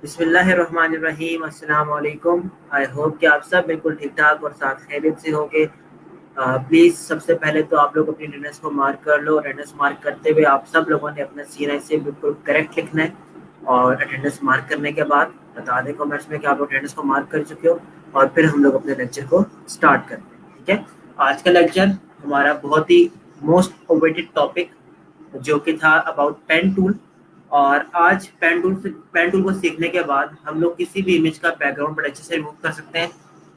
बिस्मिल्लाहिर्रहमानिर्रहीम, अस्सलाम वालेकुम। आई होप कि आप सब बिल्कुल ठीक ठाक और साथ खैरियत से होंगे। प्लीज़ सबसे पहले तो आप लोग अपनी अटेंडेंस को मार्क कर लो। अटेंडेंस मार्क करते हुए आप सब लोगों ने अपना सीना से बिल्कुल करेक्ट लिखना है और अटेंडेंस मार्क करने के बाद बता दें कमेंट्स में कि आप अटेंडेंस को मार्क कर चुके हो और फिर हम लोग अपने लेक्चर को स्टार्ट करते हैं। ठीक है, आज का लेक्चर हमारा बहुत ही मोस्ट ओवेटेड टॉपिक जो कि था अबाउट पेन टूल। और आज पेन टूल को सीखने के बाद हम लोग किसी भी इमेज का बैकग्राउंड बड़े अच्छे से रिमूव कर सकते हैं,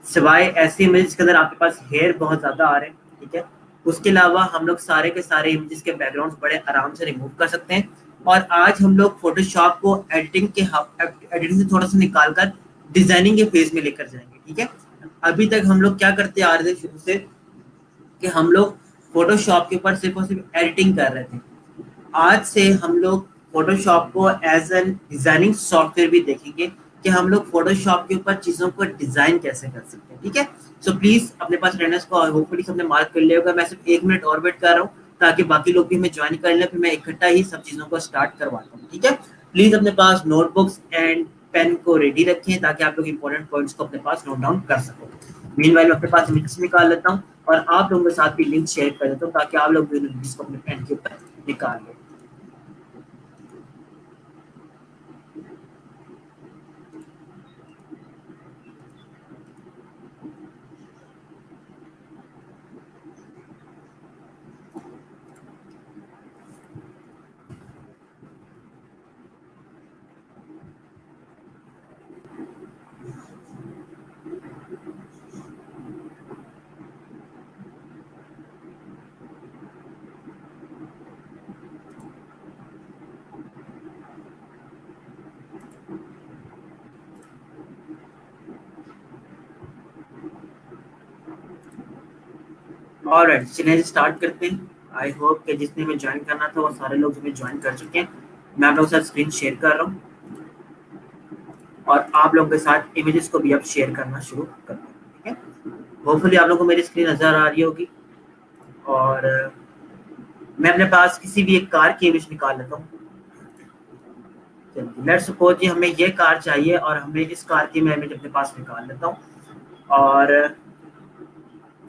सिवाय ऐसे इमेज के अंदर आपके पास हेयर बहुत ज़्यादा आ रहे हैं। ठीक है, उसके अलावा हम लोग सारे के सारे इमेजेस के बैकग्राउंड बड़े आराम से रिमूव कर सकते हैं। और आज हम लोग फोटोशॉप को एडिटिंग से थोड़ा सा निकाल कर डिजाइनिंग के फेज में लेकर जाएंगे। ठीक है, अभी तक हम लोग क्या करते आ रहे थे शुरू से कि हम लोग फोटोशॉप के ऊपर सिर्फ और सिर्फ एडिटिंग कर रहे थे। आज से हम लोग फोटोशॉप को एज एन डिजाइनिंग सॉफ्टवेयर भी देखेंगे कि हम लोग फोटोशॉप के ऊपर चीजों को डिजाइन कैसे कर सकते हैं। ठीक है, सो प्लीज अपने पास अटेंडेंस को होपफुली सबने मार्क कर लिया होगा। मैं सिर्फ 1 मिनट और वेट कर रहा हूँ ताकि बाकी लोग भी हमें ज्वाइन कर लें, फिर मैं इकट्ठा ही सब चीजों को स्टार्ट करवाता हूँ। ठीक है, प्लीज अपने पास नोटबुक्स एंड पेन को रेडी रखें ताकि आप लोग इंपॉर्टेंट पॉइंट्स को अपने पास नोट डाउन कर सको। मीनवाइल मैं अपने पास इमेजेस निकाल लेता हूँ और आप लोगों के साथ भी लिंक शेयर कर देता हूँ ताकि आप लोग भी इमेजेस को अपने पेन के ऊपर निकाल लें। ऑलराइट, चलिए स्टार्ट करते हैं। आई होप कि जिसने हमें ज्वाइन करना था वो सारे लोग हमें ज्वाइन कर चुके हैं। मैं आप लोगों के साथ स्क्रीन शेयर कर रहा हूँ और आप लोगों के साथ इमेजेस को भी अब शेयर करना शुरू करते हैं। ठीक है, होपफुली आप लोगों को मेरी स्क्रीन नजर आ रही होगी। और मैं अपने पास किसी भी एक कार की इमेज निकाल लेता हूँ। लेट्स सपोज कि हमें ये कार चाहिए और हमें इस कार की मैं इमेज अपने पास निकाल लेता हूँ और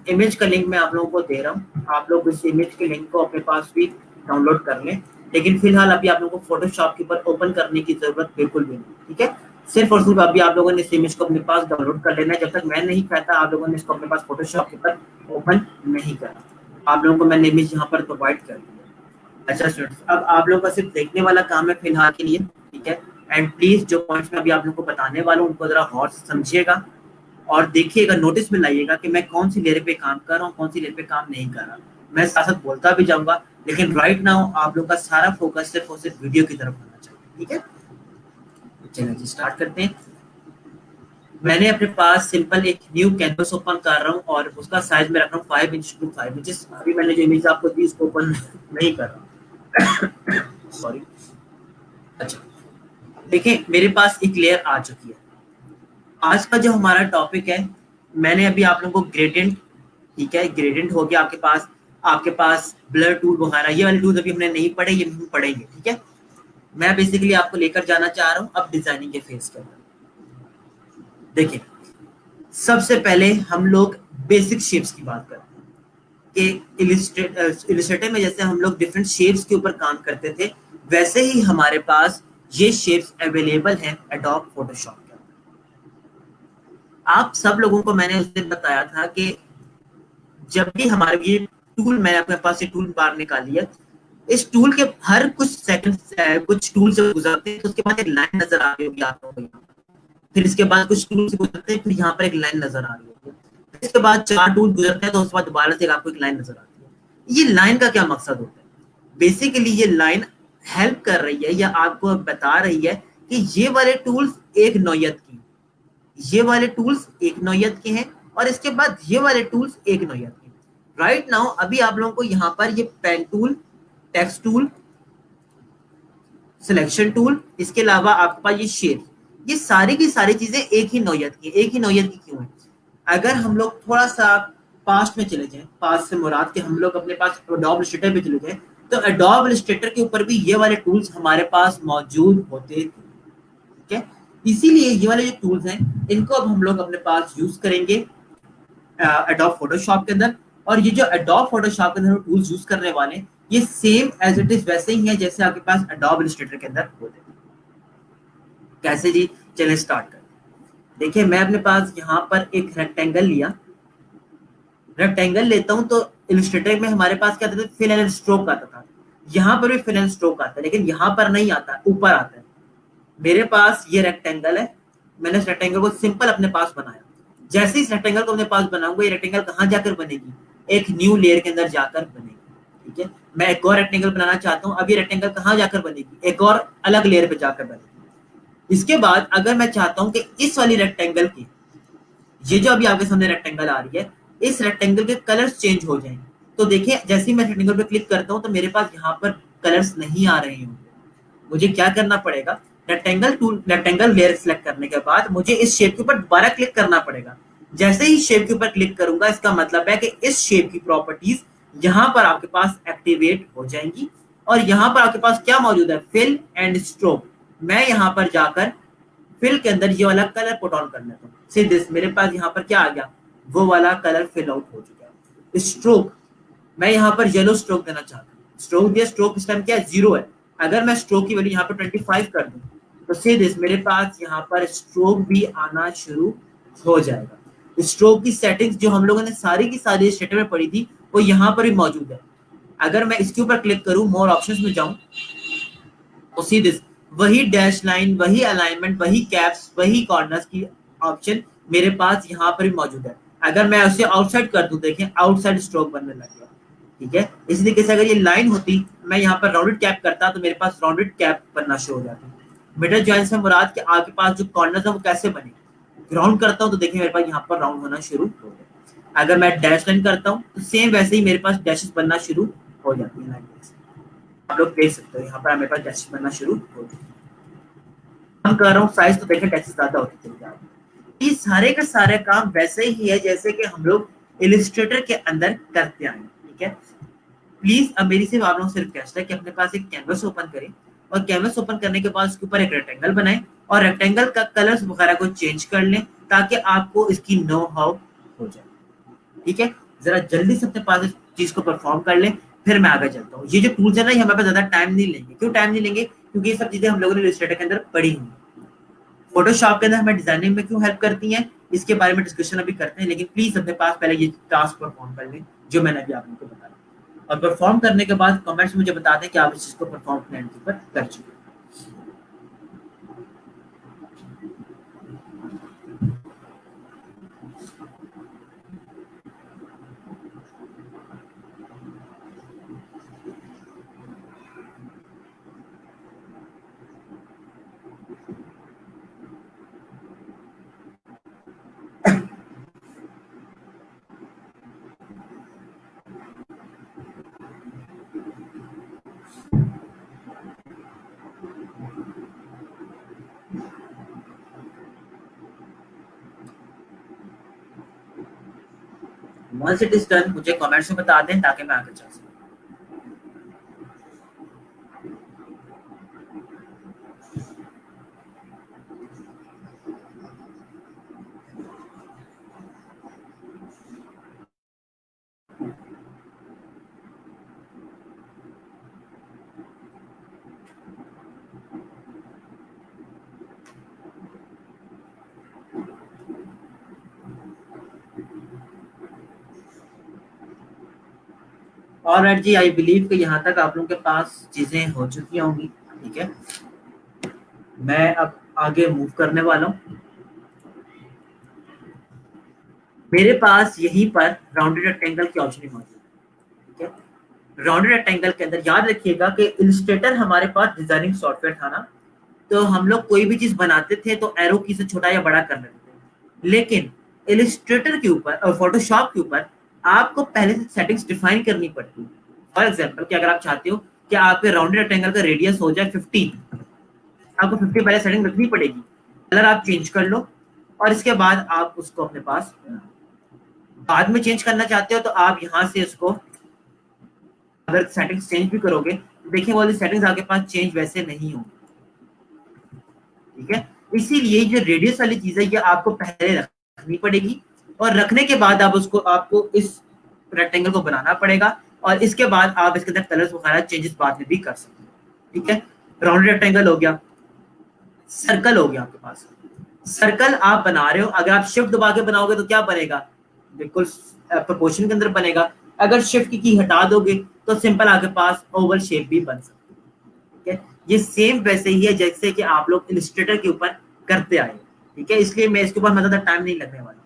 इमेज का लिंक मैं आप लोगों को दे रहा हूँ। आप लोग इस इमेज के लिंक को अपने पास भी डाउनलोड कर लें, लेकिन फिलहाल अभी आप लोगों को फोटोशॉप के ऊपर ओपन करने की जरूरत बिल्कुल भी नहीं। ठीक है, सिर्फ और सिर्फ अभी आप लोगों ने इस इमेज को अपने पास डाउनलोड कर लेना है। जब तक मैं नहीं कहता आप लोगों ने इसको अपने पास फोटोशॉप के ऊपर ओपन नहीं करा। आप लोगों को मैंने इमेज यहाँ पर प्रोवाइड कर दी है। अच्छा स्टूडेंट्स, अब आप लोगों का सिर्फ देखने वाला काम है फिलहाल के लिए। ठीक है, एंड प्लीज जो पॉइंट्स मैं अभी आप लोगों को बताने वाला हूँ उनको जरा गौर से समझिएगा और देखिएगा, नोटिस में लाइएगा कि मैं कौन सी लेयर पे काम कर रहा हूँ, कौन सी लेयर पे काम नहीं कर रहा। मैं साथ साथ बोलता भी जाऊंगा, लेकिन राइट नाउ आप लोगों का सारा फोकस सिर्फ और सिर्फ वीडियो की तरफ होना चाहिए। ठीक है, चलिए जी स्टार्ट करते हैं। मैंने अपने पास सिंपल एक न्यू कैनवस ओपन कर रहा हूँ और उसका साइज में रख रहा हूँ 5 इंच टू 5 इंच। अभी मैंने जो इमेज आपको दी उसको ओपन नहीं कर रहा, सॉरी। अच्छा, देखिए मेरे पास एक लेयर आ चुकी है। आज का जो हमारा टॉपिक है, मैंने अभी आप लोगों को ग्रेडियंट, ठीक है, ग्रेडियंट हो गया आपके पास ब्लर टूल वगैरह, ये वाले टूल अभी हमने नहीं पढ़े, ये हम पढ़ेंगे। ठीक है, मैं बेसिकली आपको लेकर जाना चाह रहा हूँ अब डिजाइनिंग के फेज के अंदर। देखिए, सबसे पहले हम लोग बेसिक शेप्स की बात करते हैं कि इलिस्ट्रेटर में जैसे हम लोग डिफरेंट शेप्स के ऊपर काम करते थे, वैसे ही हमारे पास ये शेप्स अवेलेबल हैं एडोब फोटोशॉप के अंदर। आप सब लोगों को मैंने उस दिन बताया था कि जब भी हमारे ये टूल, मैंने अपने पास ये टूल बार निकाल लिया, इस टूल के हर कुछ सेकंड कुछ टूल से गुजरते हैं तो उसके बाद एक लाइन नजर आ रही होगी आप लोगों को। फिर इसके बाद कुछ टूल से गुजरते हैं, फिर यहाँ पर एक लाइन नजर आ रही होगी। फिर इसके बाद 4 टूल गुजरते हैं तो उसके बाद दोबारा से आपको एक लाइन नजर आती है। ये लाइन का क्या मकसद होता है? बेसिकली ये लाइन हेल्प कर रही है या आपको बता रही है कि ये वाले टूल्स एक नौयत की, ये वाले टूल्स एक नौयत के हैं और इसके बाद ये वाले टूल्स एक नौयत के। राइट नाउ अभी आप लोगों को यहाँ पर ये pen tool, text tool, selection tool, इसके अलावा आपके पास ये शेप, ये सारी की सारी चीजें एक ही नौयत की। एक ही नौयत की क्यों है? अगर हम लोग थोड़ा सा पास्ट में चले जाएं, पास्ट से मुराद के हम लोग अपने पास एडोब इलस्ट्रेटर पे चले जाएं, तो एडोब इलस्ट्रेटर के ऊपर भी ये वाले टूल्स हमारे पास मौजूद होते थे। ठीक है, इसीलिए ये वाले जो टूल्स हैं इनको अब हम लोग अपने पास यूज करेंगे एडोब फोटोशॉप के अंदर। और ये जो एडोब फोटोशॉप के अंदर टूल्स यूज करने वाले हैं ये सेम एज इट इज वैसे ही है जैसे आपके पास एडोब इलस्ट्रेटर के अंदर होते हैं। कैसे जी? चलिए स्टार्ट करें। देखिए मैं अपने पास यहाँ पर एक रेक्टेंगल लिया, रेक्टेंगल लेता हूँ तो इलस्ट्रेटर में हमारे पास क्या आता था, फिल एंड स्ट्रोक आता था। यहाँ पर भी फिल एंड स्ट्रोक आता है लेकिन यहाँ पर नहीं आता, ऊपर आता है। मेरे पास ये रेक्टेंगल है, मैंने इस रेक्टेंगल को सिंपल अपने पास बनाया। जैसे ही इस रेक्टेंगल को अपने पास बनाऊंगा ये रेक्टेंगल कहाँ जाकर बनेगी, एक न्यू लेयर के अंदर जाकर बनेगी। ठीक है, मैं एक और रेक्टेंगल बनाना चाहता हूँ, अब ये रेक्टेंगल कहाँ जाकर बनेगी, एक और अलग लेयर पे जाकर बनेगी। इसके बाद अगर मैं चाहता हूँ कि इस वाली रेक्टेंगल की, ये जो अभी आपके सामने रेक्टेंगल आ रही है, इस रेक्टेंगल के कलर्स चेंज हो जाएंगे। तो देखिए जैसे ही मैं रेक्टेंगल पे क्लिक करता हूँ तो मेरे पास यहाँ पर कलर्स नहीं आ रहे होंगे। मुझे क्या करना पड़ेगा, रेक्टेंगल लेयर सेलेक्ट करने के बाद मुझे इस शेप के ऊपर दोबारा क्लिक करना पड़ेगा। जैसे ही शेप के ऊपर क्लिक करूंगा इसका मतलब है कि इस शेप की प्रॉपर्टीज यहाँ पर आपके पास एक्टिवेट हो जाएंगी। और यहाँ पर आपके पास क्या मौजूद है, फिल एंड स्ट्रोक। मैं यहाँ पर जाकर फिल के अंदर ये वाला कलर पुट ऑन कर लेता हूँ। सी दिस, मेरे पास यहाँ पर क्या आ गया, वो वाला कलर फिल आउट हो चुका है। स्ट्रोक, मैं यहाँ पर येलो स्ट्रोक देना चाहता हूँ। स्ट्रोक दिया, स्ट्रोक इस टाइम क्या है, 0 है। अगर मैं स्ट्रोक की वैल्यू यहाँ पर 25 कर दूं तो सी दिस, मेरे पास यहाँ पर स्ट्रोक भी आना शुरू हो जाएगा। स्ट्रोक की सेटिंग्स जो हम लोगों ने सारी की सारी स्टेटर में पढ़ी थी वो यहाँ पर भी मौजूद है। अगर मैं इसके ऊपर क्लिक करूं, मोर ऑप्शंस में जाऊं तो सी दिस, वही डैश लाइन, वही अलाइनमेंट, वही कैप्स, वही कॉर्नर्स की ऑप्शन मेरे पास यहाँ पर भी मौजूद है। अगर मैं उसे आउटसाइड कर दूं, देखें आउटसाइड स्ट्रोक बनने लग गया। ठीक है, इस तरीके से अगर ये लाइन होती, मैं यहाँ पर राउंडेड कैप करता तो मेरे पास राउंडेड कैप बनना शुरू हो जाती। मिडल जॉइंट से मुराद कि आपके पास जो कॉर्नर्स है वो कैसे बने। राउंड करता हूँ तो देखिए मेरे पास यहाँ पर राउंड होना शुरू हो गया। अगर मैं डैश लाइन करता हूँ तो सेम वैसे ही मेरे पास डैशेस बनना शुरू हो जाती है। आप लोग देख सकते हो यहाँ पर मेरे पास डैशेस बनना शुरू हो गया। काम कर रहा हूँ साइज तो देखें टैक्सेस ज्यादा होती चली जा रही है। ये सारे का सारे काम वैसे ही है जैसे कि हम लोग इलिस्ट्रेटर के अंदर करते आए। ठीक है, प्लीज अब मेरी सिर्फ आप लोगों से रिक्वेस्ट है कि अपने पास एक कैनवस ओपन करें और कैनवस ओपन करने के बाद उसके ऊपर एक रेक्टेंगल बनाएं और रेक्टेंगल का कलर्स वगैरह को चेंज कर लें ताकि आपको इसकी नो हाउ हो जाए। ठीक है, जरा जल्दी से अपने पास इस चीज को परफॉर्म कर लें, फिर मैं आगे चलता हूँ। ये जो टूल्स है ना ये हमारे पास ज्यादा टाइम नहीं लेंगे। क्यों टाइम नहीं लेंगे, क्योंकि ये सब चीजें हम लोगों ने इलस्ट्रेटर के अंदर पढ़ी हुई। फोटोशॉप के अंदर हमें डिजाइनिंग में क्यों हेल्प करती हैं इसके बारे में डिस्कशन अभी करते हैं, लेकिन प्लीज अपने पास पहले ये टास्क परफॉर्म कर लें जो मैंने अभी आप लोगों को बताया। और परफॉर्म करने के बाद कमेंट्स मुझे बता दें कि आप इस चीज को परफॉर्म प्लान के ऊपर कर चुके हैं। वंस इट इज डन मुझे कमेंट्स में बता दें ताकि मैं आगे चल सकूं। ऑलराइट जी, आई बिलीव कि यहाँ तक आप लोगों के पास चीजें हो चुकी होंगी। ठीक है, मैं अब आगे मूव करने वाला हूँ। मेरे पास यहीं पर राउंडेड रेक्टेंगल की ऑप्शन मौजूद है। ठीक है, राउंडेड रेक्टेंगल के अंदर याद रखिएगा कि इलस्ट्रेटर हमारे पास डिजाइनिंग सॉफ्टवेयर था ना, तो हम लोग कोई भी चीज बनाते थे तो एरो की से छोटा या बड़ा कर लेते थे। लेकिन इलिस्ट्रेटर के ऊपर और फोटोशॉप के ऊपर आपको पहले से सेटिंग्स डिफाइन करनी पड़ती है। फॉर एग्जाम्पल कि अगर आप चाहते हो कि आपके राउंडेड रेक्टेंगल का रेडियस हो जाए 15, आपको 50 पहले सेटिंग रखनी पड़ेगी। कलर आप चेंज कर लो और इसके बाद आप उसको अपने पास बाद में चेंज करना चाहते हो तो आप यहाँ से उसको अगर सेटिंग्स चेंज भी करोगे तो देखिए वाली सेटिंग्स आपके पास चेंज वैसे नहीं होंगी। ठीक है, इसीलिए जो रेडियस वाली चीज है ये आपको पहले रखनी पड़ेगी, और रखने के बाद आप उसको आपको इस रेक्टेंगल को बनाना पड़ेगा, और इसके बाद आप इसके अंदर कलर्स वगैरह चेंजेस बाद में भी कर सकते हैं। ठीक है, राउंड रेक्टेंगल हो गया। सर्कल हो गया आपके पास। सर्कल आप बना रहे हो, अगर आप शिफ्ट दबा के बनाओगे तो क्या बनेगा, बिल्कुल प्रोपोर्शन के अंदर बनेगा। अगर शिफ्ट की हटा दोगे तो सिंपल आपके पास ओवल शेप भी बन सकती है। ठीक है, ये सेम वैसे ही है जैसे कि आप लोग इलस्ट्रेटर के ऊपर करते आए। ठीक है, इसलिए मैं इसके ऊपर ज्यादा टाइम नहीं लगने वाला।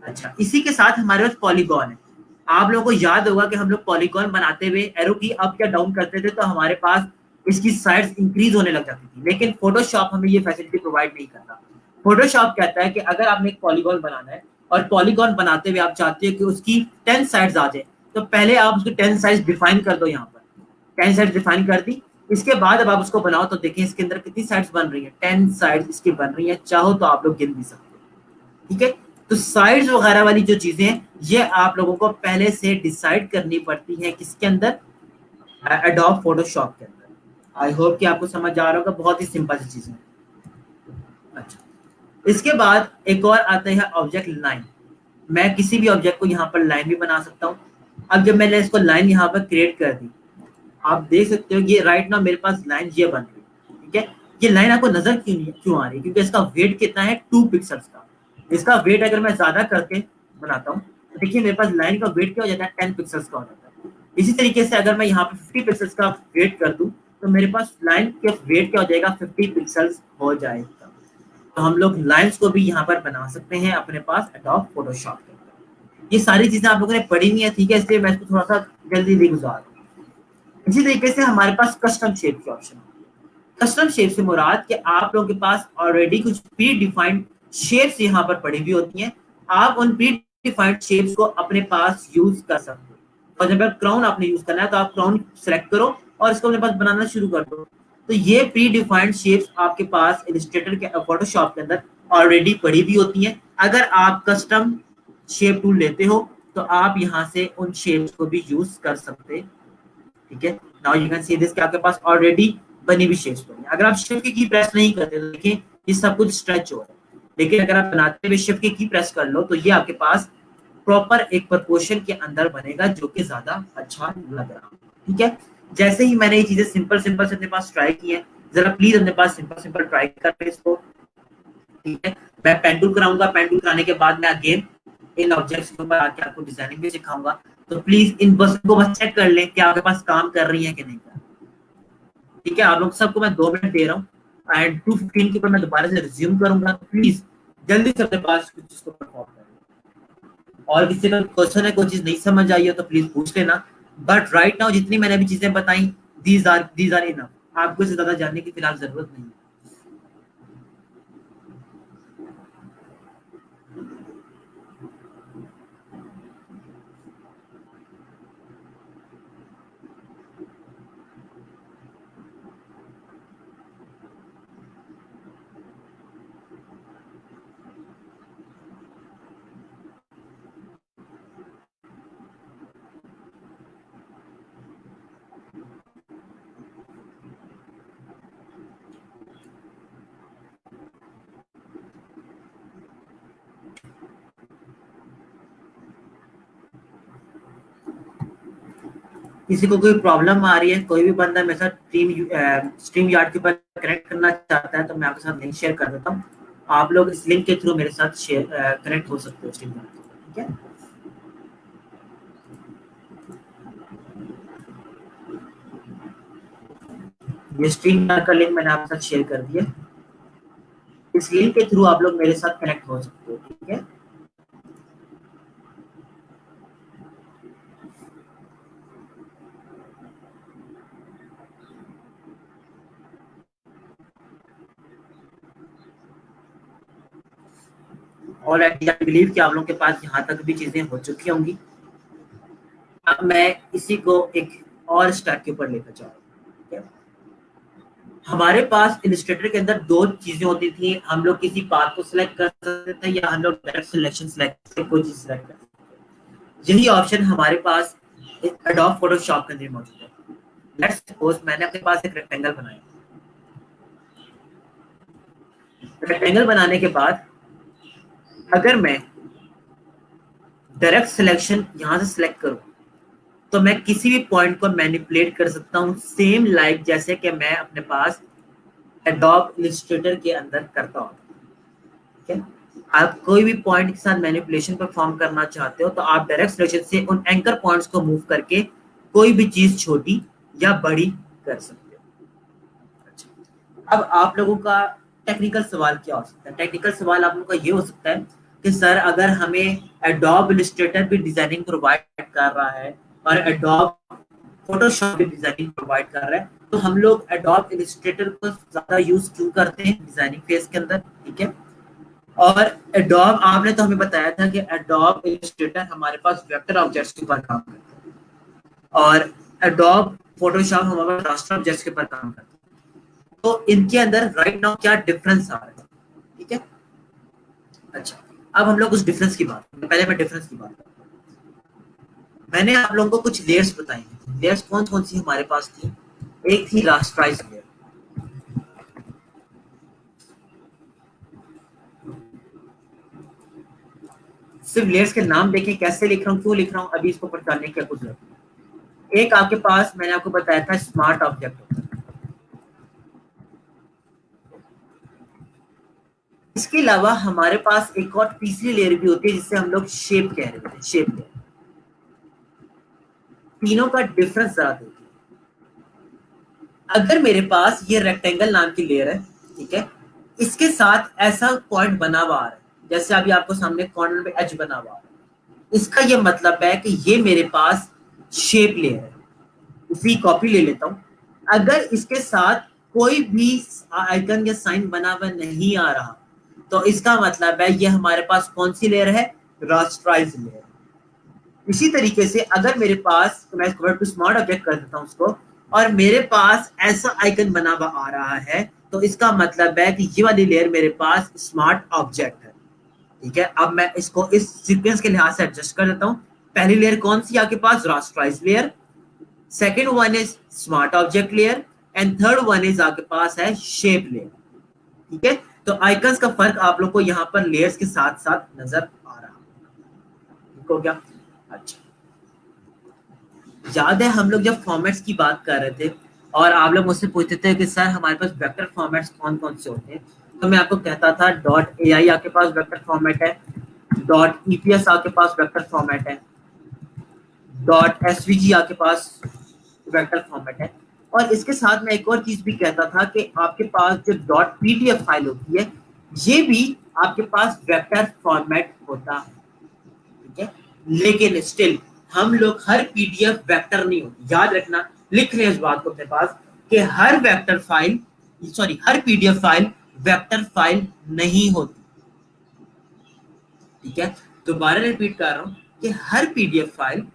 अच्छा, इसी के साथ हमारे पास पॉलीगॉन है। आप लोगों को याद होगा कि हम लोग पॉलीगॉन बनाते हुए एरो की अप या डाउन करते थे तो हमारे पास इसकी साइड्स इंक्रीज होने लग जाती थी, लेकिन फोटोशॉप हमें ये फैसिलिटी प्रोवाइड नहीं करता। फोटोशॉप कहता है कि अगर आपने एक पॉलीगॉन बनाना है और पॉलीगॉन बनाते हुए आप चाहते हो कि उसकी 10 साइड्स आ जाए, तो पहले आप उसकी 10 साइड्स डिफाइन कर दो। यहाँ पर 10 साइड्स डिफाइन कर दी, इसके बाद अब आप उसको बनाओ तो देखिए इसके अंदर कितनी साइड्स बन रही है, 10 साइड्स इसकी बन रही है। चाहो तो आप लोग गिन भी सकते हो। ठीक है, तो साइड्स वगैरह वाली जो चीजें हैं ये आप लोगों को पहले से डिसाइड करनी पड़ती है किसके अंदर, एडोब फोटोशॉप के अंदर। आई होप कि आपको समझ आ रहा होगा, बहुत ही सिंपल सी चीजें। अच्छा, इसके बाद एक और आता है ऑब्जेक्ट लाइन। मैं किसी भी ऑब्जेक्ट को यहाँ पर लाइन भी बना सकता हूँ। अब जब मैंने इसको लाइन यहाँ पर क्रिएट कर दी, आप देख सकते हो ये राइट ना मेरे पास लाइन ये बन रही। ठीक है, ये लाइन आपको नजर क्यों आ रही है, क्योंकि इसका वेट कितना है 2 पिक्सल्स का। इसका वेट अगर मैं ज्यादा करके बनाता हूँ तो देखिए मेरे पास लाइन का वेट क्या हो जाता है, 10 पिक्सल्स का हो जाता है। इसी तरीके से अगर मैं यहाँ पे 50 पिक्सल्स का वेट कर दूं तो मेरे पास लाइन के वेट क्या हो जाएगा, 50 पिक्सल्स हो जाएगा। तो हम लोग लाइन्स को भी यहाँ पर बना सकते हैं अपने पास एडोब फोटोशॉप के अंदर। ये सारी चीजें आप लोगों ने पढ़ी नहीं है, ठीक है, इसलिए मैं इसको थोड़ा सा जल्दी भी गुजार दूँ। इसी तरीके से हमारे पास कस्टम शेप के ऑप्शन है। कस्टम शेप से मुराद कि आप लोगों के पास ऑलरेडी कुछ प्री डिफाइंड शेप्स यहाँ पर पड़ी हुई होती हैं। आप उन प्री डिफाइंड शेप्स को अपने पास यूज कर सकते हो। और जब क्राउन आपने यूज करना है तो आप क्राउन सेलेक्ट करो और इसको अपने पास बनाना शुरू कर दो। तो ये प्री डिफाइंड शेप्स आपके पास इलस्ट्रेटर के फोटोशॉप के अंदर ऑलरेडी पड़ी हुई होती हैं। अगर आप कस्टम शेप टूल लेते हो तो आप यहाँ से उन शेप्स को भी यूज कर सकते हैं। ठीक है, now you can see this कि आपके पास ऑलरेडी बनी हुई शेप्स बनी है। अगर आप शिफ्ट की प्रेस नहीं करते तो देखिए ये सब कुछ स्ट्रेच हो रहा है, लेकिन अगर आप बनाते हुए शिफ्ट की प्रेस कर लो तो ये आपके पास प्रॉपर एक प्रोपोर्शन के अंदर बनेगा जो कि ज्यादा अच्छा लग रहा है। ठीक है, जैसे ही मैंने ये चीजें सिंपल सिंपल से अपने पास ट्राई की है, जरा प्लीज अपने पास सिंपल सिंपल ट्राई कर इसको। ठीक है, मैं पेन टूल कराऊंगा, पेन टूल कराने के बाद मैं अगेन इन ऑब्जेक्ट्स के ऊपर आके आपको डिजाइनिंग भी सिखाऊंगा। तो प्लीज इन बस को बस चेक कर लें कि आपके पास काम कर रही है कि नहीं कर रही। ठीक है, आप लोग सबको मैं 2 मिनट दे रहा हूँ एंड 2:15 के ऊपर मैं दोबारा से रिज्यूम करूंगा। तो प्लीज जल्दी से अपने पास कुछ चीज को परफॉर्म करें। और किसी का क्वेश्चन है, कोई चीज नहीं समझ आई हो तो प्लीज पूछ लेना। बट राइट नाउ जितनी मैंने अभी चीजें बताई, दीज आर इनफ। आपको इससे ज्यादा जानने की फिलहाल जरूरत नहीं है। किसी को कोई प्रॉब्लम आ रही है, कोई भी बंदा मेरे साथ स्ट्रीम यार्ड के ऊपर कनेक्ट करना चाहता है तो मैं आपके साथ लिंक शेयर कर देता हूँ। आप लोग इस लिंक के थ्रू मेरे साथ शेयर कनेक्ट हो सकते हो स्ट्रीम यार्ड। ठीक है, ये स्ट्रीम यार्ड का लिंक मैंने आपके साथ शेयर कर दिया। इस लिंक के थ्रू आप लोग मेरे साथ कनेक्ट हो सकते हो। ठीक है, और आई बिलीव कि आप लोगों के पास यहाँ तक भी चीजें हो चुकी होंगी। अब मैं इसी को एक और स्टेप के ऊपर लेकर जा रहा हूँ। ठीक है, हमारे पास इलस्ट्रेटर के अंदर 2 चीजें होती थी। हम लोग किसी पाथ को सिलेक्ट कर सकते थे या हम लोग डायरेक्ट सिलेक्शन सिलेक्ट से कोई चीज सिलेक्ट कर सकते थे। यही ऑप्शन हमारे पास एडोब फोटोशॉप के अंदर मौजूद है। लेट्स सपोज मैंने अपने पास एक रेक्टेंगल बनाया। रेक्टेंगल बनाने के बाद अगर मैं डायरेक्ट सिलेक्शन यहां से सिलेक्ट करूं तो मैं किसी भी पॉइंट को मैनिपुलेट कर सकता हूं, सेम लाइक जैसे कि मैं अपने पास एडोब इलस्ट्रेटर के अंदर करता हूं। ठीक है, आप कोई भी पॉइंट के साथ मैनिपुलेशन परफॉर्म करना चाहते हो तो आप डायरेक्ट सिलेक्शन से उन एंकर पॉइंट्स को मूव करके कोई भी चीज छोटी या बड़ी कर सकते हो। अच्छा, अब आप लोगों का टेक्निकल सवाल क्या हो सकता है? टेक्निकल सवाल आप लोगों का ये हो सकता है कि सर अगर हमें एडोब इलस्ट्रेटर भी डिजाइनिंग प्रोवाइड कर रहा है और एडोब फोटोशॉप भी डिजाइनिंग प्रोवाइड कर रहा है तो हम लोग एडोब इलस्ट्रेटर को ज्यादा यूज क्यों करते हैं डिजाइनिंग फेज के अंदर? ठीक है, और एडोब आपने तो हमें बताया था कि एडोब इलस्ट्रेटर हमारे पास वेक्टर ऑब्जेक्ट्स के ऊपर काम करता है और एडोब फोटोशॉप हमारे पास रास्टर ऑब्जेक्ट्स के ऊपर काम करता है। तो इनके अंदर राइट नाउ क्या डिफरेंस आ रहा है? ठीक है, अच्छा, अब हम लोग उस डिफरेंस की बात करें। पहले मैं डिफरेंस की बात करूं। मैंने आप लोगों को कुछ लेयर्स बताई हैं। लेयर्स कौन कौन सी हमारे पास थी? एक थी रास्टराइज लेयर। सिर्फ लेयर्स के नाम देखें कैसे लिख रहा हूँ, क्यों लिख रहा हूँ, अभी इसको पहचानने की क्या कुछ जरूरत नहीं। एक आपके पास मैंने आपको बताया था स्मार्ट ऑब्जेक्ट होता है। इसके अलावा हमारे पास एक और तीसरी लेयर भी होती है जिससे हम लोग शेप कह रहे हैं, शेप लेयर। तीनों का डिफरेंस जरा देखिए। अगर मेरे पास ये रेक्टेंगल नाम की लेयर है, ठीक है, इसके साथ ऐसा पॉइंट बना हुआ है जैसे अभी आपको सामने कॉर्नर में एज बना हुआ है, इसका ये मतलब है कि ये मेरे पास शेप लेयर है। उसी कॉपी ले लेता हूं। अगर इसके साथ कोई भी आइकन या साइन बना हुआ नहीं आ रहा तो इसका मतलब है ये हमारे पास कौन सी लेयर है? Rasterise layer. इसी तरीके से अगर मेरे पास, तो मैं इसको स्मार्ट ऑब्जेक्ट कर देता हूं उसको, और मेरे पास ऐसा आइकन बना हुआ आ रहा है तो इसका मतलब है कि ये वाली लेयर मेरे पास स्मार्ट ऑब्जेक्ट है। ठीक है, अब मैं इसको इस सीक्वेंस के लिहाज से एडजस्ट कर देता हूं। पहली लेयर कौन सी आपके पास? Rasterize layer. Second one is smart object layer and third one is आपके पास है शेप लेयर। ठीक है, तो आइकन्स का फर्क आप लोग को यहाँ पर लेयर्स के साथ साथ नजर आ रहा है। ठीक हो गया? अच्छा, याद है हम लोग जब फॉर्मेट्स की बात कर रहे थे और आप लोग मुझसे पूछते थे कि सर हमारे पास वेक्टर फॉर्मेट्स कौन कौन से होते हैं, तो मैं आपको कहता था डॉट ए आई आपके पास वेक्टर फॉर्मेट है, डॉट ईपीएस आपके पास वेक्टर फॉर्मेट है, डॉट एसवीजी आपके पास वेक्टर फॉर्मेट है। और इसके साथ मैं एक और चीज भी कहता था कि आपके पास जो डॉट पीडीएफ फाइल होती है ये भी आपके पास वेक्टर फॉर्मेट होता है। ठीक है, लेकिन स्टिल हम लोग हर पीडीएफ वेक्टर नहीं होती, याद रखना, लिख लें इस बात को अपने पास कि हर वेक्टर फाइल, सॉरी, हर पीडीएफ फाइल वेक्टर फाइल नहीं होती। ठीक है, दोबारा रिपीट कर रहा हूं कि हर पीडीएफ फाइल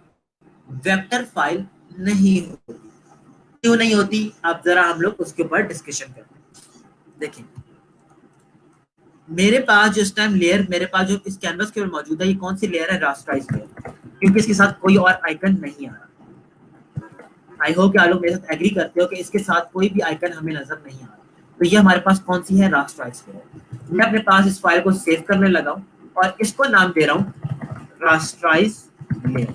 वेक्टर फाइल नहीं होती। क्यों नहीं होती, अब जरा हम लोग उसके ऊपर डिस्कशन करते हैं। देखिए, मेरे पास जो इस टाइम लेयर मेरे पास जो इस कैनवस के ऊपर मौजूद है, ये कौन सी लेयर है? रास्टराइज लेयर, क्योंकि इसके साथ कोई और आइकन नहीं आ रहा। आई होप कि आप लोग मेरे साथ एग्री करते हो कि इसके साथ कोई भी आइकन हमें नजर नहीं आ रहा। तो ये हमारे पास कौन सी है? Rasterise layer. मैं अपने पास इस फाइल को सेव करने लगा हूं और इसको नाम दे रहा हूं रास्टराइज लेयर।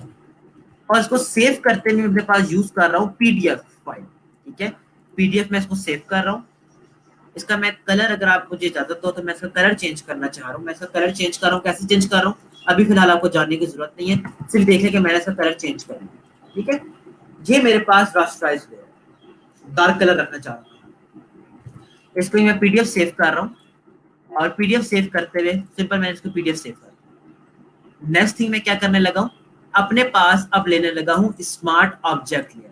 और इसको सेव करते हुए अपने पास यूज कर रहा हूँ पीडीएफ फाइल। ठीक है, पीडीएफ में इसको सेव कर रहा हूँ। इसका मैं कलर, अगर आप मुझे इजाजत दो तो मैं इसका कलर चेंज करना चाह रहा हूँ। मैं इसका कलर चेंज कर रहा हूँ, कैसे चेंज कर रहा हूँ अभी फिलहाल आपको जानने की जरूरत नहीं है, सिर्फ देखने के मैंने इसका कलर चेंज कर लिया। ठीक है, ये मेरे पास रास्टराइज है, डार्क कलर रखना चाह रहा हूँ। इसको मैं पीडीएफ सेव कर रहा हूँ और पीडीएफ सेव करते हुए सिंपल मैंने इसको पीडीएफ सेव कर। नेक्स्ट थिंग मैं क्या करने लगा हूँ, अपने पास अब लेने लगा हूँ smart object layer.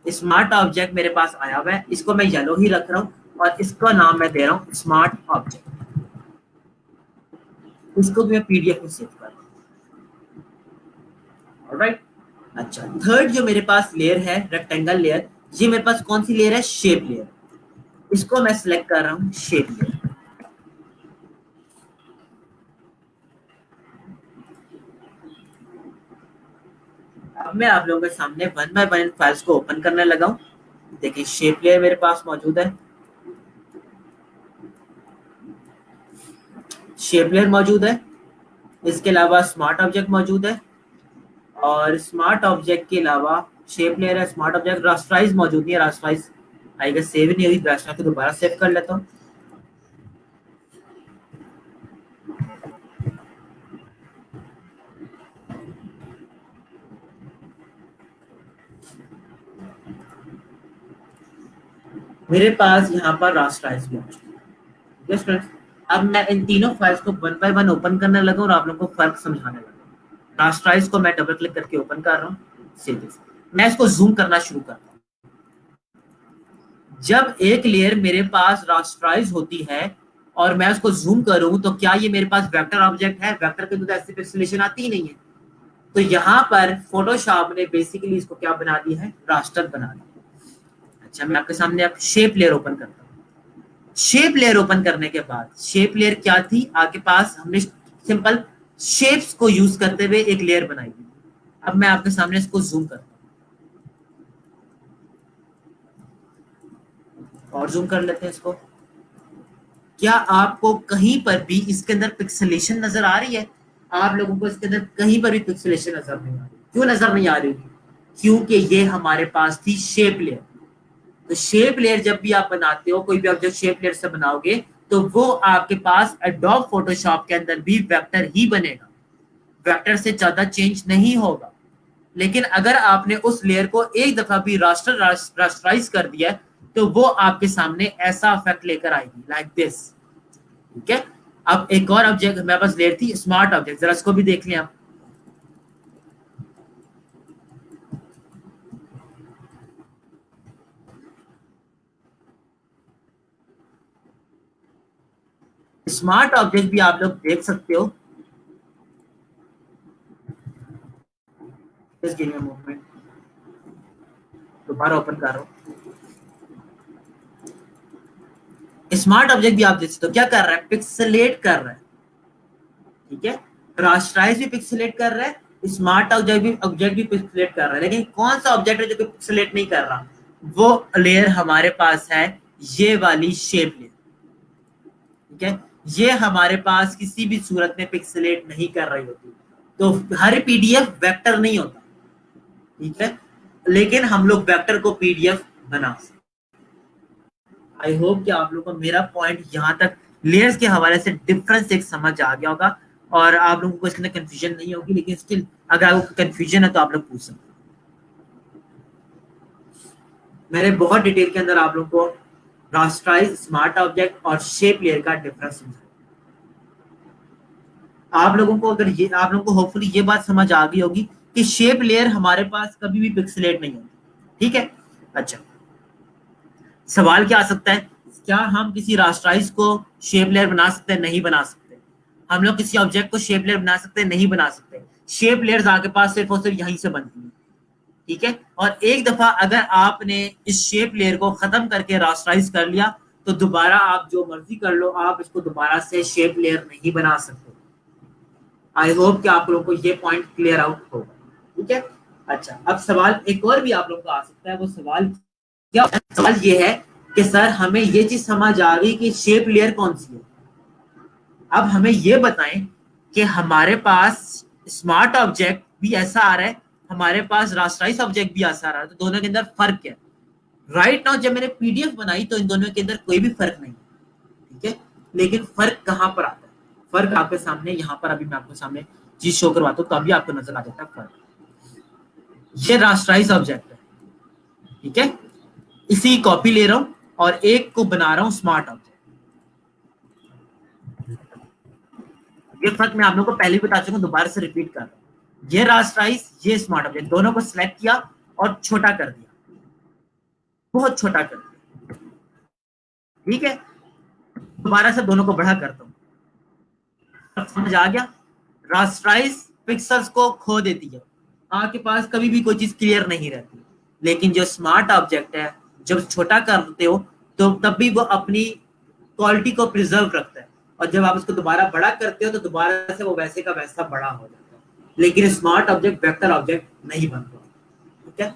Smart object मेरे पास आया हुआ है, इसको मैं येलो ही रख रहा हूँ और इसका नाम मैं दे रहा हूँ स्मार्ट ऑब्जेक्ट। इसको भी मैं पीडीएफ में सेव कर रहा हूँ। ऑलराइट, अच्छा, थर्ड जो मेरे पास लेयर है रेक्टेंगल लेयर, ये मेरे पास कौन सी लेयर है? Shape layer. इसको मैं सिलेक्ट कर रहा हूँ शेप लेयर। अब मैं आप लोगों के सामने वन बाय वन फाइल्स को ओपन करने लगा हूँ। देखिए शेप लेयर मेरे पास मौजूद है, शेप लेयर मौजूद है, इसके अलावा स्मार्ट ऑब्जेक्ट मौजूद है, और स्मार्ट ऑब्जेक्ट के अलावा शेप लेयर है, स्मार्ट ऑब्जेक्ट, रास्टराइज मौजूद नहीं है, रास्टराइज आई गेस सेव नहीं हुई, रास्टराइज को दोबारा सेव कर लेता हूँ। मेरे पास यहाँ पर रास्टराइज मौजूद है। यस फ्रेंड्स, अब मैं इन तीनों फाइल्स को वन बाय वन ओपन करने लगा और आप लोगों को फर्क समझाने लगा। रास्टराइज को मैं डबल क्लिक करके ओपन कर रहा हूँ, सीधे मैं इसको जूम करना शुरू करता हूँ। जब एक लेयर मेरे पास रास्टराइज होती है और मैं उसको जूम करूं तो क्या ये मेरे पास वेक्टर ऑब्जेक्ट है? वेक्टर के तो ऐसी पिक्सेलेशन आती ही नहीं है। तो यहाँ पर फोटोशॉप ने बेसिकली इसको क्या बना दिया है? रास्टर बना दिया। अच्छा, मैं आपके सामने अब शेप लेयर ओपन करता हूँ। शेप लेयर ओपन करने के बाद शेप लेयर क्या थी? आपके पास हमने सिंपल शेप्स को यूज करते हुए एक लेयर बनाई थी। अब मैं आपके सामने इसको जूम करता हूँ और जूम कर लेते हैं इसको। क्या आपको कहीं पर भी इसके अंदर पिक्सेलेशन नजर आ रही है? आप लोगों को इसके अंदर कहीं पर भी पिक्सेलेशन नजर नहीं आ रही। क्यों नजर नहीं आ रही? क्योंकि ये हमारे पास थी शेप लेयर। तो शेप लेयर जब भी आप बनाते हो, कोई भी ऑब्जेक्ट शेप लेयर से बनाओगे, तो वो आपके पास एडोब फोटोशॉप के अंदर भी वेक्टर ही बनेगा, वेक्टर से ज्यादा चेंज नहीं होगा। लेकिन अगर आपने उस लेयर को एक दफा भी रास्टराइज कर दिया तो वो आपके सामने ऐसा इफेक्ट लेकर आएगी, लाइक दिस। ठीक है, अब एक और ऑब्जेक्ट मेरे पास लेयर थी, स्मार्ट ऑब्जेक्ट, जरा इसको भी देख लें आप। स्मार्ट ऑब्जेक्ट भी आप लोग देख सकते हो। मूवमेंट दोबारा ओपन कर रहा हूं। स्मार्ट ऑब्जेक्ट भी आप देख सकते हो क्या कर रहा है? पिक्सेलेट कर रहा है। ठीक है, रास्टराइज भी पिक्सेलेट कर रहा है, स्मार्ट ऑब्जेक्ट भी पिक्सेलेट कर रहा है। लेकिन कौन सा ऑब्जेक्ट है जो पिक्सेलेट नहीं कर रहा? वो लेयर हमारे पास है ये वाली शेप लेयर। ठीक है, ये हमारे पास किसी भी सूरत में पिक्सेलेट नहीं कर रही होती। तो हर पीडीएफ वेक्टर नहीं होता। ठीक है, लेकिन हम लोग वेक्टर को पीडीएफ बना सकते। आई होप कि आप लोगों को मेरा पॉइंट यहाँ तक लेयर्स के हवाले से डिफरेंस एक समझ आ गया होगा और आप लोगों को इसके अंदर कंफ्यूजन नहीं होगी। लेकिन स्टिल अगर आपको कंफ्यूजन है तो आप लोग पूछ सकते हैं। मैंने बहुत डिटेल के अंदर आप लोगों को रास्टराइज, स्मार्ट ऑब्जेक्ट और शेप लेयर का डिफरेंस समझाया। आप लोगों को अगर ये आप लोगों को होपफुली ये बात समझ आ गई होगी कि शेप लेयर हमारे पास कभी भी पिक्सेलेट नहीं होती। ठीक है, अच्छा, सवाल क्या आ सकता है? क्या हम किसी रास्टराइज को शेप लेयर बना सकते हैं? नहीं बना सकते। हम लोग किसी ऑब्जेक्ट को शेप लेयर बना सकते हैं? नहीं बना सकते। शेप लेयर्स आपके पास सिर्फ और सिर्फ यहीं से बनती है। ठीक है, और एक दफा अगर आपने इस शेप लेयर को खत्म करके रास्टराइज कर लिया तो दोबारा आप जो मर्जी कर लो, आप इसको दोबारा से शेप लेयर नहीं बना सकते। आई होप कि आप लोगों को ये पॉइंट क्लियर आउट होगा। ठीक है, अच्छा, अब सवाल एक और भी आप लोगों को आ सकता है। वो सवाल क्या? सवाल ये है कि सर हमें ये चीज समझ आ गई कि शेप लेयर कौन सी है। अब हमें ये बताएं कि हमारे पास स्मार्ट ऑब्जेक्ट भी ऐसा आ रहा है, हमारे पास रास्टराइज ऑब्जेक्ट भी ऐसा आ रहा है, तो दोनों के अंदर फर्क क्या है? राइट नाउ जब मैंने पीडीएफ बनाई तो इन दोनों के अंदर कोई भी फर्क नहीं। ठीक है, लेकिन फर्क कहां पर आता है? फर्क आपके सामने यहाँ पर अभी मैं आपको सामने चीज शो करवाता हूँ तो अभी आपको नजर आ जाता है फर्क। ये रास्टराइज ऑब्जेक्ट है। ठीक है, इसी कॉपी ले रहा हूं और एक को बना रहा हूं स्मार्ट ऑब्जेक्ट। ये फर्क मैं आप लोगों को पहले भी बता चुका हूं, दोबारा से रिपीट कर रहा हूं। ये रास्टराइज, ये स्मार्ट ऑब्जेक्ट, दोनों को सिलेक्ट किया और छोटा कर दिया, बहुत छोटा कर दिया। ठीक है, दोबारा से दोनों को बड़ा करता हूं। समझ आ गया? रास्टराइज पिक्सल्स को खो देती है, आपके पास कभी भी कोई चीज क्लियर नहीं रहती। लेकिन जो स्मार्ट ऑब्जेक्ट है, जब छोटा करते हो तो तब भी वो अपनी क्वालिटी को प्रिजर्व रखता है, और जब आप उसको दोबारा बड़ा करते हो तो दोबारा से वो वैसे का वैसा बड़ा हो जाता है। लेकिन स्मार्ट ऑब्जेक्ट वेक्टर ऑब्जेक्ट नहीं बनता। ठीक है,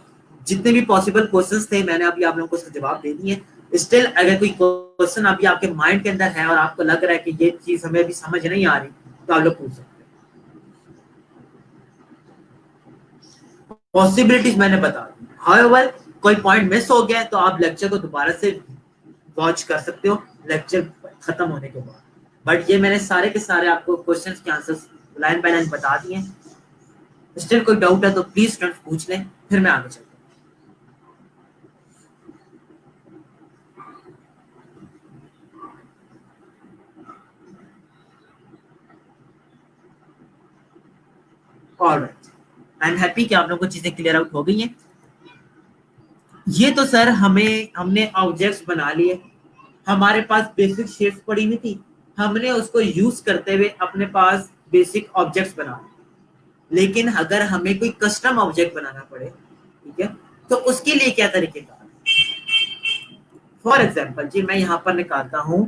जितने भी पॉसिबल क्वेश्चंस थे मैंने अभी आप लोगों को उसके जवाब दे दिए। स्टिल अगर कोई क्वेश्चन अभी आपके माइंड के अंदर है और आपको लग रहा है कि ये चीज हमें अभी समझ नहीं आ रही, तो आप लोग पूछ सकते हैं। पॉसिबिलिटीज मैंने बता दी। हाउएवर कोई पॉइंट मिस हो गया है तो आप लेक्चर को दोबारा से वॉच कर सकते हो लेक्चर खत्म होने के बाद। बट ये मैंने सारे के सारे आपको क्वेश्चंस के आंसर्स लाइन बाय लाइन बता दिए। स्टिल कोई डाउट है तो प्लीज स्टूडेंट पूछ लें, फिर मैं आगे चलता हूँ। ऑलराइट, आई एम हैप्पी कि आप लोगों को चीजें क्लियर आउट हो गई हैं। ये तो सर हमने ऑब्जेक्ट्स बना लिए, हमारे पास बेसिक शेप्स पड़ी हुई थी, हमने उसको यूज करते हुए अपने पास बेसिक ऑब्जेक्ट्स बना लिए। लेकिन अगर हमें कोई कस्टम ऑब्जेक्ट बनाना पड़े, ठीक है, तो उसके लिए क्या तरीके का। फॉर एग्जाम्पल जी मैं यहाँ पर निकालता हूँ,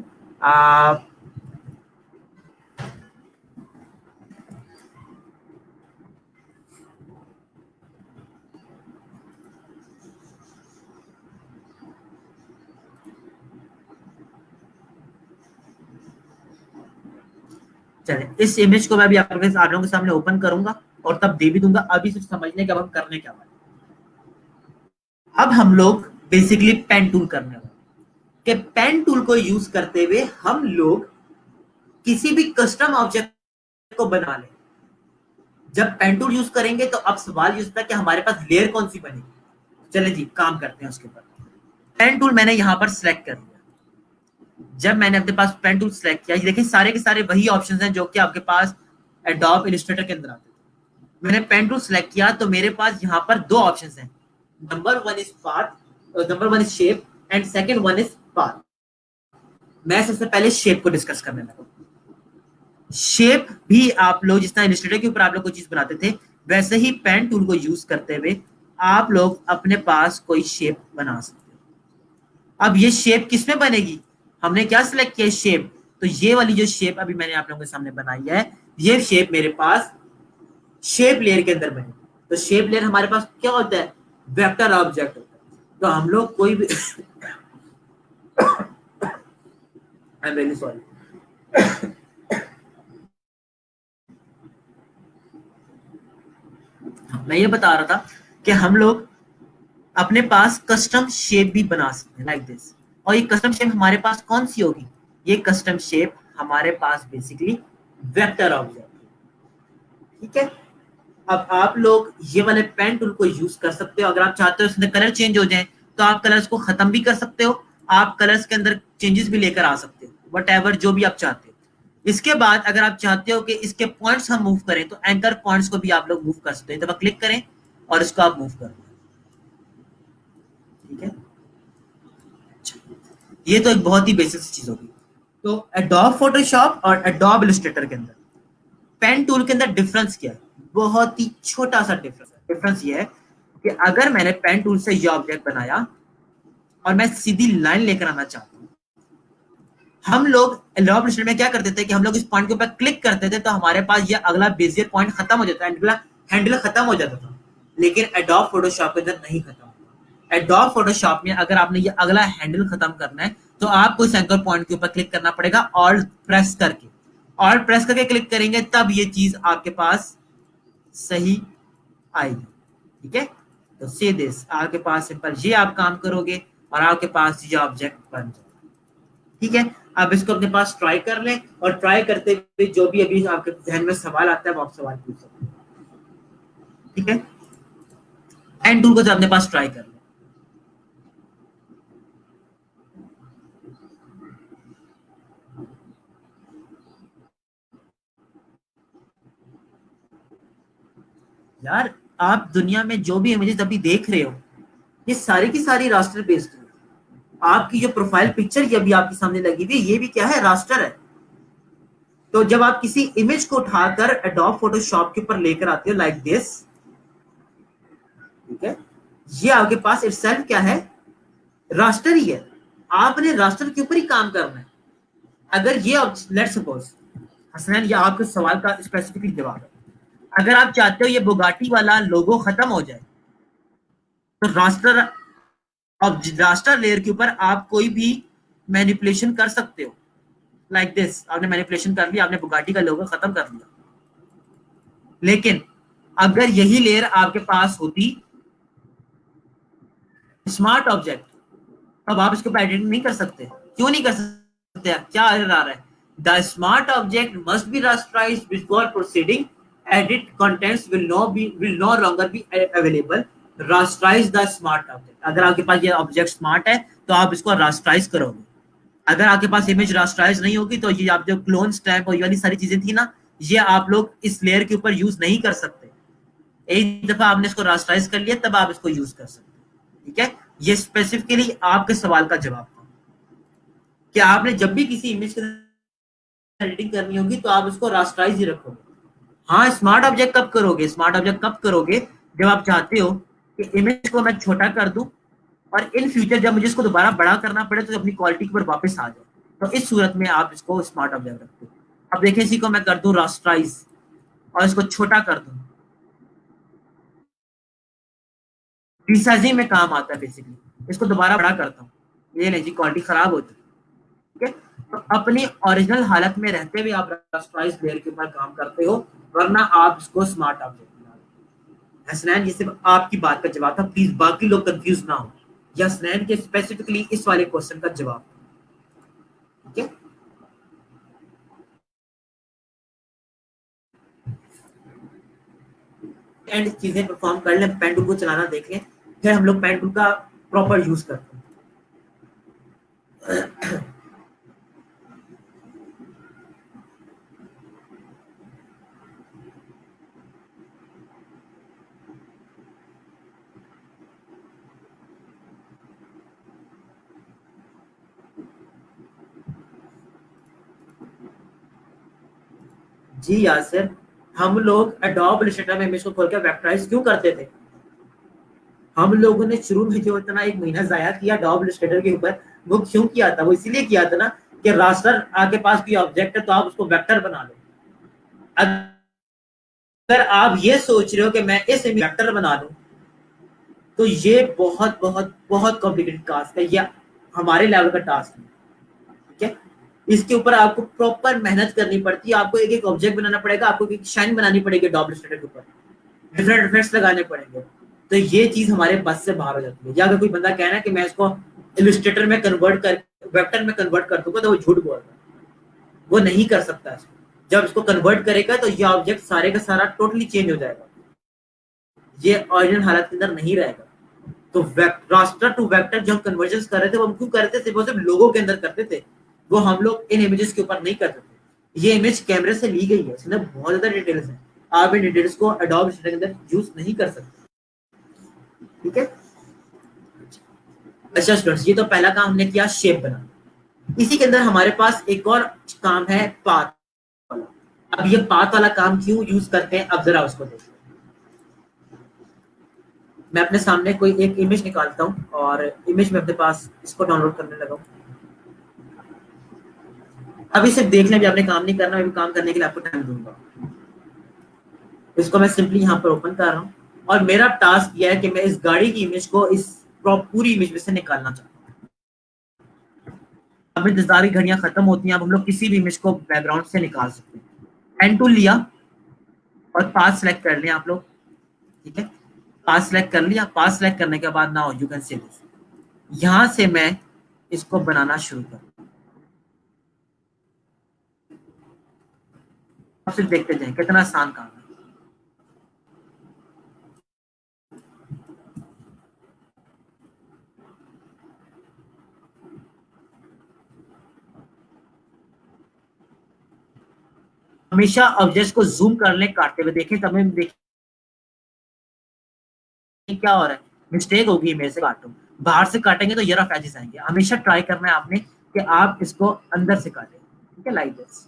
चले इस इमेज को मैं अभी आप लोगों के सामने ओपन करूंगा और तब दे भी दूंगा। अभी सिर्फ समझने के अब हम करने क्या वाले। अब हम लोग बेसिकली पेन टूल करने वाले कि पेन टूल को यूज करते हुए हम लोग किसी भी कस्टम ऑब्जेक्ट को बना लें। जब पेन टूल यूज करेंगे तो अब सवाल ये होता है कि हमारे पास लेयर कौन सी बनेगी। चले जी काम करते हैं उसके ऊपर। पेन टूल मैंने यहां पर सिलेक्ट कर लिया। जब मैंने अपने पास पेन टूल सिलेक्ट किया, देखिए सारे के सारे वही ऑप्शंस हैं जो कि आपके पास एडोब इलस्ट्रेटर के अंदर आते थे। मैंने पेन टूल सिलेक्ट किया तो मेरे पास यहाँ पर दो ऑप्शंस हैं, number one is path, number one is shape and second one is path. मैं सबसे पहले शेप को डिस्कस करने लगा। शेप भी आप लोग जिस तरह इलस्ट्रेटर के ऊपर आप लोग कोई चीज बनाते थे, वैसे ही पेन टूल को यूज करते हुए आप लोग अपने पास कोई शेप बना सकते हो। अब ये शेप किसमें बनेगी, हमने क्या सिलेक्ट किया शेप, तो ये वाली जो शेप अभी मैंने आप लोगों के सामने बनाई है, ये शेप मेरे पास शेप लेयर के अंदर बनेगी। तो शेप लेयर हमारे पास क्या होता है, वेक्टर ऑब्जेक्ट होता है। तो हम लोग कोई भी आई एम वेरी सॉरी, मैं ये बता रहा था कि हम लोग अपने पास कस्टम शेप भी बना सकते हैं लाइक दिस। और ये कस्टम शेप हमारे पास कौन सी होगी, ये कस्टम शेप हमारे पास बेसिकली वेक्टर ऑब्जेक्ट, ठीक है। अब आप लोग ये वाले पेन टूल को यूज कर सकते हो। अगर आप चाहते हो इसमें कलर चेंज हो जाए तो आप कलर्स को खत्म भी कर सकते हो, आप कलर्स के अंदर चेंजेस भी लेकर आ सकते हो, वट एवर जो भी आप चाहते हो। इसके बाद अगर आप चाहते हो कि इसके पॉइंट्स हम मूव करें तो एंकर पॉइंट्स को भी आप लोग मूव कर सकते हो। तो क्लिक करें और इसको आप मूव करें, ठीक है। ये तो एक बहुत ही बेसिक चीज होगी। तो एडोब फोटोशॉप और एडोब इलस्ट्रेटर के अंदर पेन टूल के अंदर डिफरेंस क्या है, बहुत ही छोटा सा डिफरेंस है। डिफरेंस ये है कि अगर मैंने पेन टूल से ये ऑब्जेक्ट बनाया और मैं सीधी लाइन लेकर आना चाहता हूँ, हम लोग एडोब इलस्ट्रेटर में क्या करते थे कि हम लोग इस पॉइंट के ऊपर क्लिक करते थे तो हमारे पास ये अगला बेजियर पॉइंट खत्म हो जाता है, हैंडल खत्म हो जाता था। लेकिन एडोब फोटोशॉप के अंदर नहीं खत्म होता। एडोब फोटोशॉप में अगर आपने ये अगला हैंडल खत्म करना है तो आपको इस एंकर पॉइंट के ऊपर क्लिक करना पड़ेगा, ऑल्ट प्रेस करके। ऑल्ट प्रेस करके क्लिक करेंगे तब ये चीज आपके पास सही आएगी, ठीक है। तो सी दिस आपके पास सिंपल ये आप काम करोगे और आपके पास ये ऑब्जेक्ट बन जाएगा, ठीक है। आप इसको अपने पास ट्राई कर लें और ट्राई करते हुए जो भी अभी आपके ध्यान में सवाल आता है वो आप सवाल पूछ सकते हैं, ठीक है। एंड टूल को जो अपने पास ट्राई कर लें। यार आप दुनिया में जो भी इमेजेस अभी देख रहे हो ये सारी की सारी रास्टर बेस्ड है। आपकी जो प्रोफाइल पिक्चर ये अभी आपके सामने लगी हुई ये भी क्या है, रास्टर है। तो जब आप किसी इमेज को उठाकर एडोब फोटोशॉप के ऊपर लेकर आते हो लाइक दिस, ठीक है, ये आपके पास इटसेल्फ क्या है, रास्टर ही है। आपने रास्टर के ऊपर ही काम करना है। अगर ये लेट्स सपोज हसनैन, ये आपके सवाल का स्पेसिफिकली जवाब है। अगर आप चाहते हो ये बुगाटी वाला लोगो खत्म हो जाए तो रास्टर अब रास्टर लेयर के ऊपर आप कोई भी मैनिपुलेशन कर सकते हो, लाइक दिस। आपने मैनिपुलेशन कर लिया, आपने बुगाटी का लोगो खत्म कर लिया। लेकिन अगर यही लेयर आपके पास होती स्मार्ट ऑब्जेक्ट, अब आप इसके ऊपर एडिटिंग नहीं कर सकते। क्यों नहीं कर सकते? क्या एरर आ रहा है? The smart object must be rasterized before proceeding, edit contents will no longer be available, rasterize the smart object. अगर आपके पास ये ऑब्जेक्ट स्मार्ट है तो आप इसको रास्टराइज करोगे। अगर आपके पास इमेज रास्टराइज नहीं होगी तो ये आप जो क्लोन स्टैम्प और ये वाली सारी चीजें थी ना, ये आप लोग इस लेयर के ऊपर यूज नहीं कर सकते। एक दफा आपने इसको रास्टराइज कर लिया तब आप इसको यूज कर सकते हैं। ठीक है, ये स्पेसिफिकली आपके सवाल का जवाब था कि आपने जब भी किसी इमेज की एडिटिंग करनी होगी तो आप इसको रास्टराइज ही रखोगे। हाँ, स्मार्ट ऑब्जेक्ट कब करोगे? स्मार्ट ऑब्जेक्ट कब करोगे? जब आप चाहते हो कि इमेज को मैं छोटा कर दूं और इन फ्यूचर जब मुझे इसको दोबारा बड़ा करना पड़े तो अपनी क्वालिटी के ऊपर वापस आ जाए, तो इस सूरत में आप इसको स्मार्ट ऑब्जेक्ट रखते हो। अब देखिए, इसी को मैं कर दूं रास्टराइज और इसको छोटा कर दूं, रिसाइजिंग में काम आता है बेसिकली। इसको दोबारा बड़ा करता हूँ, ये नहीं जी, क्वालिटी खराब होती है। ठीक है, तो अपनी ओरिजिनल हालत में रहते हुए आप रास्टराइज लेयर के ऊपर काम करते हो, वरना आप इसको स्मार्ट ऑब्जेक्ट बना लो। हसनैन, ये सिर्फ आपकी बात का जवाब था, प्लीज बाकी लोग कंफ्यूज ना हो। ये हसनैन के स्पेसिफिकली इस वाले क्वेश्चन का जवाब। ठीक है, एंड चीजें परफॉर्म कर लें, पेन टूल को चलाना देख लें, फिर हम लोग पेन टूल का प्रॉपर यूज करते हैं। जी यासिर, हम लोग एडोब इलस्ट्रेटर में इमेज को खोल कर वेक्टराइज क्यों करते थे? हम लोगों ने शुरू में जो इतना एक महीना जाया किया एडोब इलस्ट्रेटर के ऊपर, वो क्यों किया था? वो इसीलिए किया था ना कि रास्टर आपके पास कोई ऑब्जेक्ट है तो आप उसको वेक्टर बना लो। अगर आप ये सोच रहे हो कि मैं इस इमेज वेक्टर बना दूं, तो ये बहुत बहुत बहुत कॉम्प्लिकेटेड टास्क है, ये हमारे लेवल का टास्क है। ठीक है, इसके ऊपर आपको प्रॉपर मेहनत करनी पड़ती है, आपको एक एक ऑब्जेक्ट बनाना पड़ेगा, आपको एक शाइन बनानी पड़ेगी डॉब इलस्ट्रेटर के ऊपर, डिफरेंट इफेक्ट्स लगाने पड़ेंगे। तो ये चीज हमारे बस से बाहर हो जाती है। या अगर कोई बंदा कहना है कि मैं इसको इलस्ट्रेटर में कन्वर्ट कर वेक्टर में कन्वर्ट कर दूंगा, तो वो झूठ बोल रहा है, वो नहीं कर सकता इसको। जब इसको कन्वर्ट करेगा तो ये ऑब्जेक्ट सारे का सारा टोटली चेंज हो जाएगा, ये ओरिजिनल हालत के अंदर नहीं रहेगा। तो रास्टर टू वेक्टर जो हम कन्वर्जन कर रहे थे, वो हम क्यों करते थे? वो सिर्फ लोगों के अंदर करते थे, वो हम लोग इन इमेजेस के ऊपर नहीं करते थे। ये इमेज कैमरे से ली गई है, इसमें बहुत ज्यादा डिटेल्स है, आप इन डिटेल्स को एडोब के अंदर यूज नहीं कर सकते। ठीक है, अच्छा स्टूडेंट्स, ये तो पहला काम हमने किया, शेप बना। इसी के अंदर हमारे पास एक और काम है, पाथ वाला। अब ये पाथ वाला काम क्यों यूज करते हैं, अब जरा उसको देखिए। मैं अपने सामने कोई एक इमेज निकालता हूँ और इमेज में अपने पास इसको डाउनलोड करने लगा हूँ। अभी सिर्फ देखने भी आपने काम नहीं करना, मैं भी काम करने के लिए आपको टाइम दूंगा। इसको मैं सिंपली यहाँ पर ओपन कर रहा हूँ और मेरा टास्क यह है कि मैं इस गाड़ी की इमेज को इस पूरी इमेज में से निकालना चाहता हूँ। अब इंतजार की घड़ियां खत्म होती हैं, अब हम लोग किसी भी इमेज को बैकग्राउंड से निकाल सकते हैं। पेन टूल लिया और पाथ सेलेक्ट कर लिया आप लोग। ठीक है, पाथ सेलेक्ट कर लिया, पाथ सेलेक्ट करने के बाद now you can see this, यहाँ से मैं इसको बनाना शुरू कर। आप सिर्फ देखते जाएं कितना आसान काम है। हमेशा ऑब्जेक्ट्स को जूम कर ले काटते हुए देखें, तब हम देखें क्या हो रहा है। मिस्टेक होगी मेरे से काटूं, बाहर से काटेंगे तो ये रफ एजेस आएंगे। हमेशा ट्राई करना है आपने कि आप इसको अंदर से काटें। ठीक है, like this.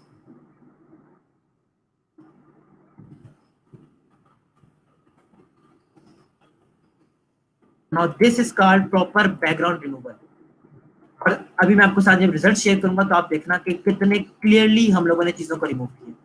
Now this is called proper background removal. और अभी मैं आपको साथ जब रिजल्ट शेयर करूंगा तो आप देखना कि कितने क्लियरली हम लोगों ने चीजों को रिमूव किया।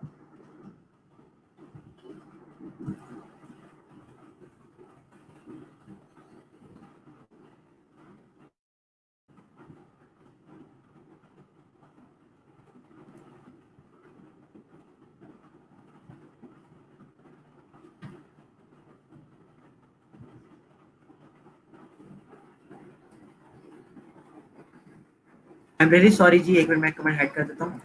आई एम वेरी सॉरी जी, एक मिनट मैं कमेंट हाइड कर देता हूँ।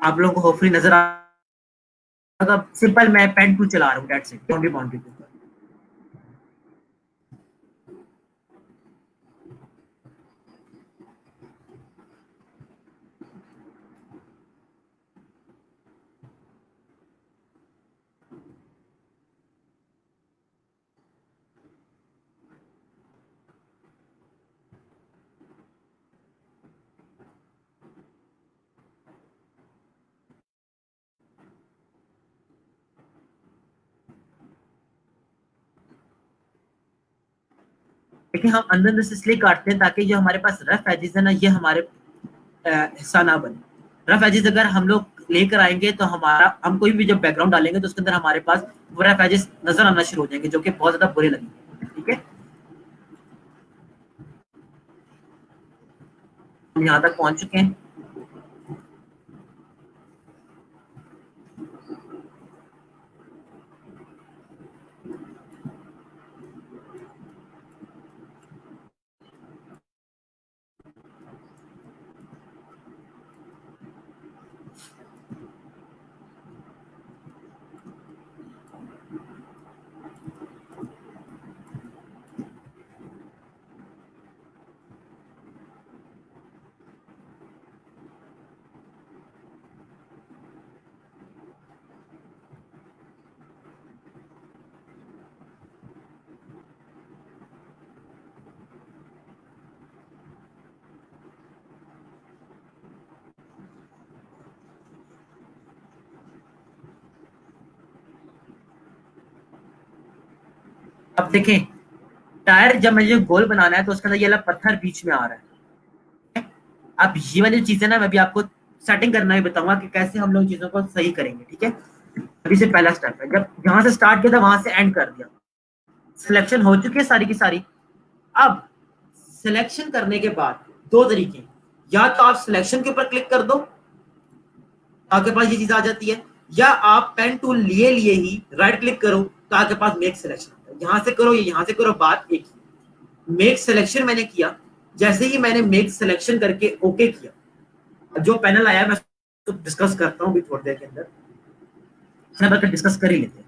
आप लोगों को होपफुली नजर आ, सिंपल मैं पेन टूल चला रहा हूँ, दैट्स इट, बाउंड्री बाउंड्री के ऊपर। देखिए हम अंदर से इसलिए काटते हैं ताकि जो हमारे पास रफ एजेस है ना, ये हमारे हिस्सा ना बने। रफ एजेस अगर हम लोग लेकर आएंगे तो हमारा, हम कोई भी जब बैकग्राउंड डालेंगे तो उसके अंदर हमारे पास वो रफ एजेस नजर आना शुरू हो जाएंगे, जो कि बहुत ज्यादा बुरे लगेंगे। ठीक है, हम यहाँ तक पहुंच चुके हैं। अब देखें, टायर जब मुझे गोल बनाना है तो उसके अंदर ये वाला पत्थर बीच में आ रहा है। अब ये वाली चीजें ना मैं भी आपको सेटिंग करना ही बताऊंगा कि कैसे हम लोग चीजों को सही करेंगे। ठीक है, अभी से पहला स्टेप है, जब जहां से स्टार्ट किया था वहां से एंड कर दिया, सिलेक्शन हो चुकी है सारी की सारी। अब सिलेक्शन करने के बाद दो तरीके, या तो आप सिलेक्शन के ऊपर क्लिक कर दो, आपके पास ये चीज आ जाती है, या आप पेन टूल लिए लिए ही राइट क्लिक करो तो आपके पास मेक सिलेक्शन आता है। यहां से करो या यहां से करो, बात एक ही। मेक सिलेक्शन मैंने किया, जैसे ही मैंने मेक सिलेक्शन करके ओके किया, जो पैनल आया मैं तो डिस्कस करता हूँ भी थोड़ी देर के अंदर, डिस्कस कर ही लेते हैं।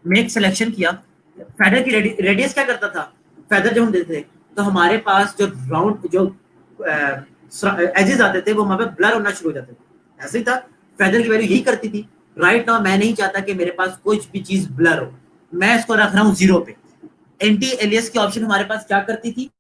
मेक सिलेक्शन किया, फेदर की रेडियस क्या करता था, फेदर जब हम देते थे तो हमारे पास जो राउंड जो एजेस आते थे वो हमारे ब्लर होना शुरू हो जाते थे, ऐसे ही था। फेदर की वैल्यू यही करती थी। राइट नाउ मैं नहीं चाहता कि मेरे पास कुछ भी चीज ब्लर हो, मैं इसको रख रहा हूँ 0 पे। एंटी एलियस की ऑप्शन हमारे पास क्या करती थी,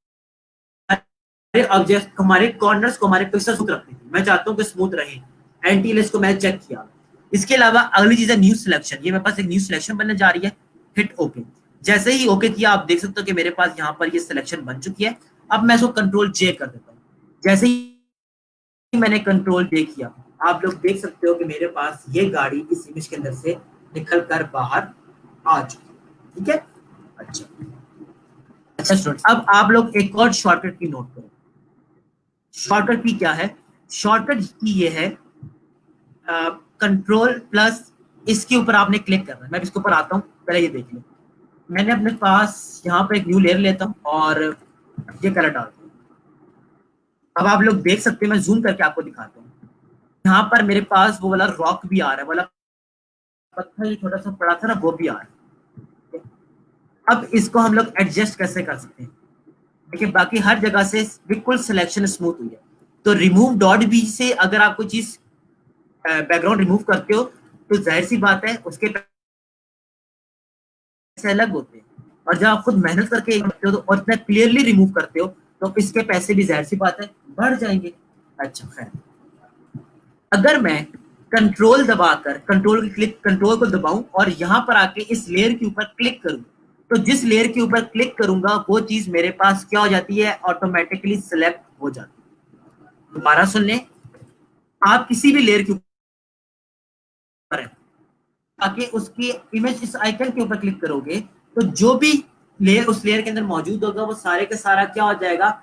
ऑब्जेक्ट हमारे कॉर्नर्स को, हमारे पिक्सेल्स को रखती थी। मैं चाहता हूँ कि स्मूथ रहे, एंटी एलियस को मैंने चेक किया। इसके अलावा अगली चीज है न्यू सिलेक्शन, ये मेरे पास एक न्यू सिलेक्शन बनने जा रही है। हिट ओके, जैसे ही ओके किया आप देख सकते हो कि मेरे पास यहाँ पर ये सिलेक्शन बन चुकी है। अब मैं इसको कंट्रोल जे कर देता हूँ। जैसे ही मैंने कंट्रोल जे किया, आप लोग देख सकते हो कि मेरे पास ये गाड़ी इस इमेज के अंदर से निकल कर बाहर आ चुकी है। ठीक है, अच्छा अच्छा स्टूडेंट्स, अब आप लोग एक और शॉर्टकट की नोट करो। शॉर्टकट की क्या है, शॉर्टकट की ये है कंट्रोल प्लस, इसके ऊपर आपने क्लिक करना है। मैं इसके ऊपर आता हूँ, पहले ये देख लो। मैंने अपने पास यहाँ पर एक न्यू लेयर लेता हूँ और ये कलर डालता हूँ। अब आप लोग देख सकते हैं, मैं जूम करके आपको दिखाता हूँ। यहाँ पर मेरे पास वो वाला रॉक भी आ रहा है, वाला पत्थर छोटा सा पड़ा था ना, वो भी आ रहा है। अब इसको हम लोग एडजस्ट कैसे कर सकते हैं, देखिए बाकी हर जगह से बिल्कुल सिलेक्शन स्मूथ हुई है। तो रिमूव डॉट बी से अगर आप कोई चीज बैकग्राउंड रिमूव करते हो तो जाहिर सी बात है उसके पैसे अलग होते हैं, और जब आप खुद मेहनत करके करते हो तो और इतना क्लियरली रिमूव करते हो तो इसके पैसे भी जाहिर सी बात है बढ़ जाएंगे। अच्छा खैर, अगर मैं कंट्रोल दबाकर कंट्रोल को दबाऊं और यहाँ पर आके इस लेयर के ऊपर क्लिक करूं, तो जिस लेयर के ऊपर क्लिक करूंगा वो चीज मेरे पास क्या हो जाती है, ऑटोमेटिकली सिलेक्ट हो जाती है। दोबारा सुन लें, आप किसी भी लेयर के ऊपर है, आके उसकी इमेज इस आइकन के ऊपर क्लिक करोगे तो जो भी लेयर उस लेयर के अंदर मौजूद होगा वो सारे का सारा क्या हो जाएगा,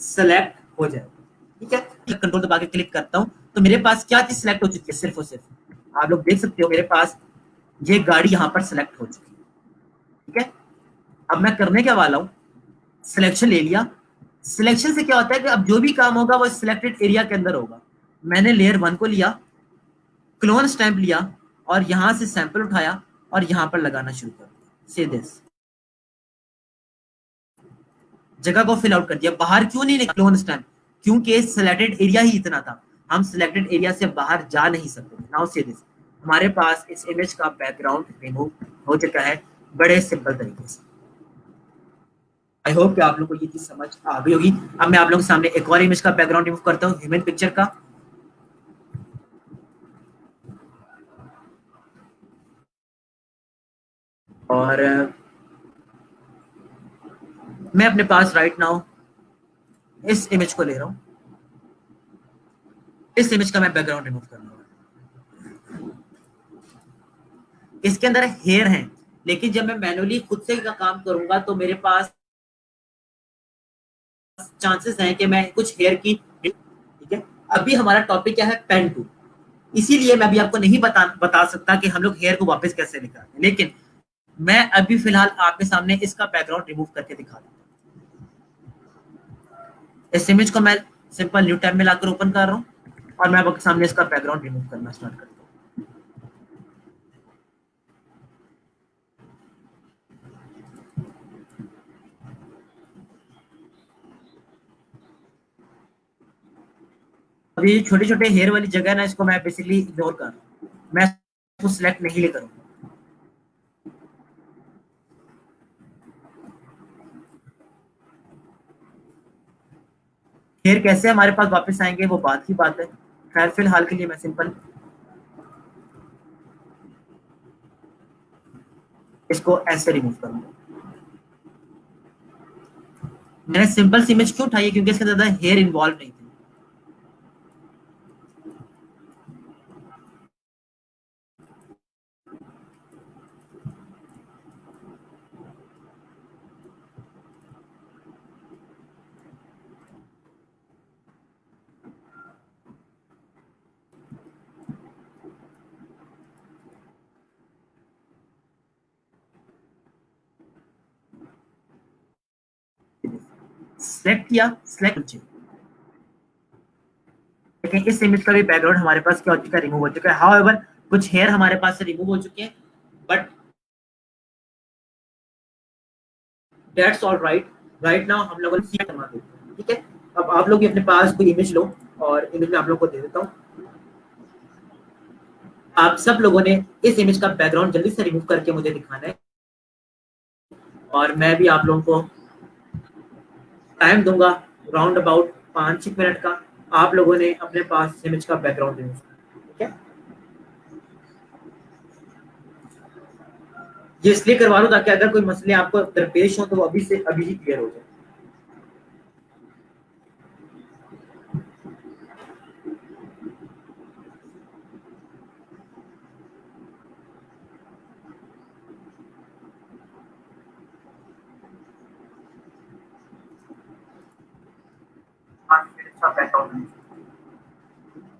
सेलेक्ट हो जाएगा। ठीक है, कंट्रोल दबा के क्लिक करता हूं तो मेरे पास क्या चीज सिलेक्ट हो चुकी है, सिर्फ और सिर्फ आप लोग देख सकते हो मेरे पास ये गाड़ी यहां पर सिलेक्ट हो चुकी है। ठीक है, अब मैं करने क्या वाला हूं, सिलेक्शन ले लिया। सिलेक्शन से क्या होता है कि अब जो भी काम होगा वो सिलेक्टेड एरिया के अंदर होगा। मैंने लेयर 1 को लिया, क्लोन स्टैंप लिया और यहां से सैंपल उठाया और यहां पर लगाना शुरू कर दिया। से दिस जगह को फिल आउट कर दिया। बाहर क्यों नहीं निकला क्लोन स्टैंप? क्योंकि सिलेक्टेड एरिया ही इतना था, हम सिलेक्टेड एरिया से बाहर जा नहीं सकते। नाउ से दिस हमारे पास इस इमेज का बैकग्राउंड रिमूव हो चुका है बड़े सिंपल तरीके से। आई होप कि आप लोगों को ये चीज समझ आ गई होगी। अब मैं आप लोगों के सामने एक और इमेज का बैकग्राउंड रिमूव करता हूँ, ह्यूमन पिक्चर का। और मैं अपने पास राइट नाउ इस इमेज को ले रहा हूँ। इस इमेज का मैं बैकग्राउंड रिमूव कर लूंगा। इसके अंदर हेयर है, लेकिन जब मैं मैनुअली खुद से का काम करूंगा तो मेरे पास चांसेस हैं कि मैं कुछ हेयर की, ठीक है। अभी हमारा टॉपिक क्या है, पेन टूल। इसीलिए मैं अभी आपको नहीं बता सकता कि हम लोग हेयर को वापस कैसे निकालें, लेकिन मैं अभी फिलहाल आपके सामने इसका बैकग्राउंड रिमूव करके दिखा दूंगा। इस इमेज को मैं सिंपल न्यू टैब में लाकर ओपन कर रहा हूँ और मैं आपके सामने इसका बैकग्राउंड रिमूव करना स्टार्ट करता हूँ। अभी छोटे छोटे हेयर वाली जगह है ना, इसको मैं बेसिकली इग्नोर कर रहा हूँ, मैं इसको सिलेक्ट नहीं ले करूंगा। हेयर कैसे हमारे पास वापस आएंगे वो बात की बात है। खैर फिलहाल के लिए मैं सिंपल इसको ऐसे रिमूव करूंगा। मैंने सिंपल सी इमेज क्यों उठाई है, क्योंकि इसके अंदर ज्यादा हेयर इन्वॉल्व नहीं थे। सिलेक्ट किया, सिलेक्ट, लेकिन इस इमेज का भी बैकग्राउंड हमारे पास क्या हो चुका है, रिमूव हो चुका है। हाउएवर कुछ हेयर हमारे पास से रिमूव हो चुके हैं, but that's all right. Right now हम लोगों ने सीख करवा देते हैं, ठीक है। अब आप लोग भी अपने पास कोई इमेज लो और इमेज में आप लोग को दे देता हूँ। आप सब लोगों ने इस इमेज का बैकग्राउंड जल्दी से रिमूव करके मुझे दिखाना है और मैं भी आप लोगों को टाइम दूंगा, राउंड अबाउट 5-6 मिनट का। आप लोगों ने अपने पास इमेज का बैकग्राउंड रिमूव, ठीक है। ये इसलिए करवा लूं ताकि अगर कोई मसले आपको दरपेश हो तो वो अभी से अभी ही क्लियर हो जाए।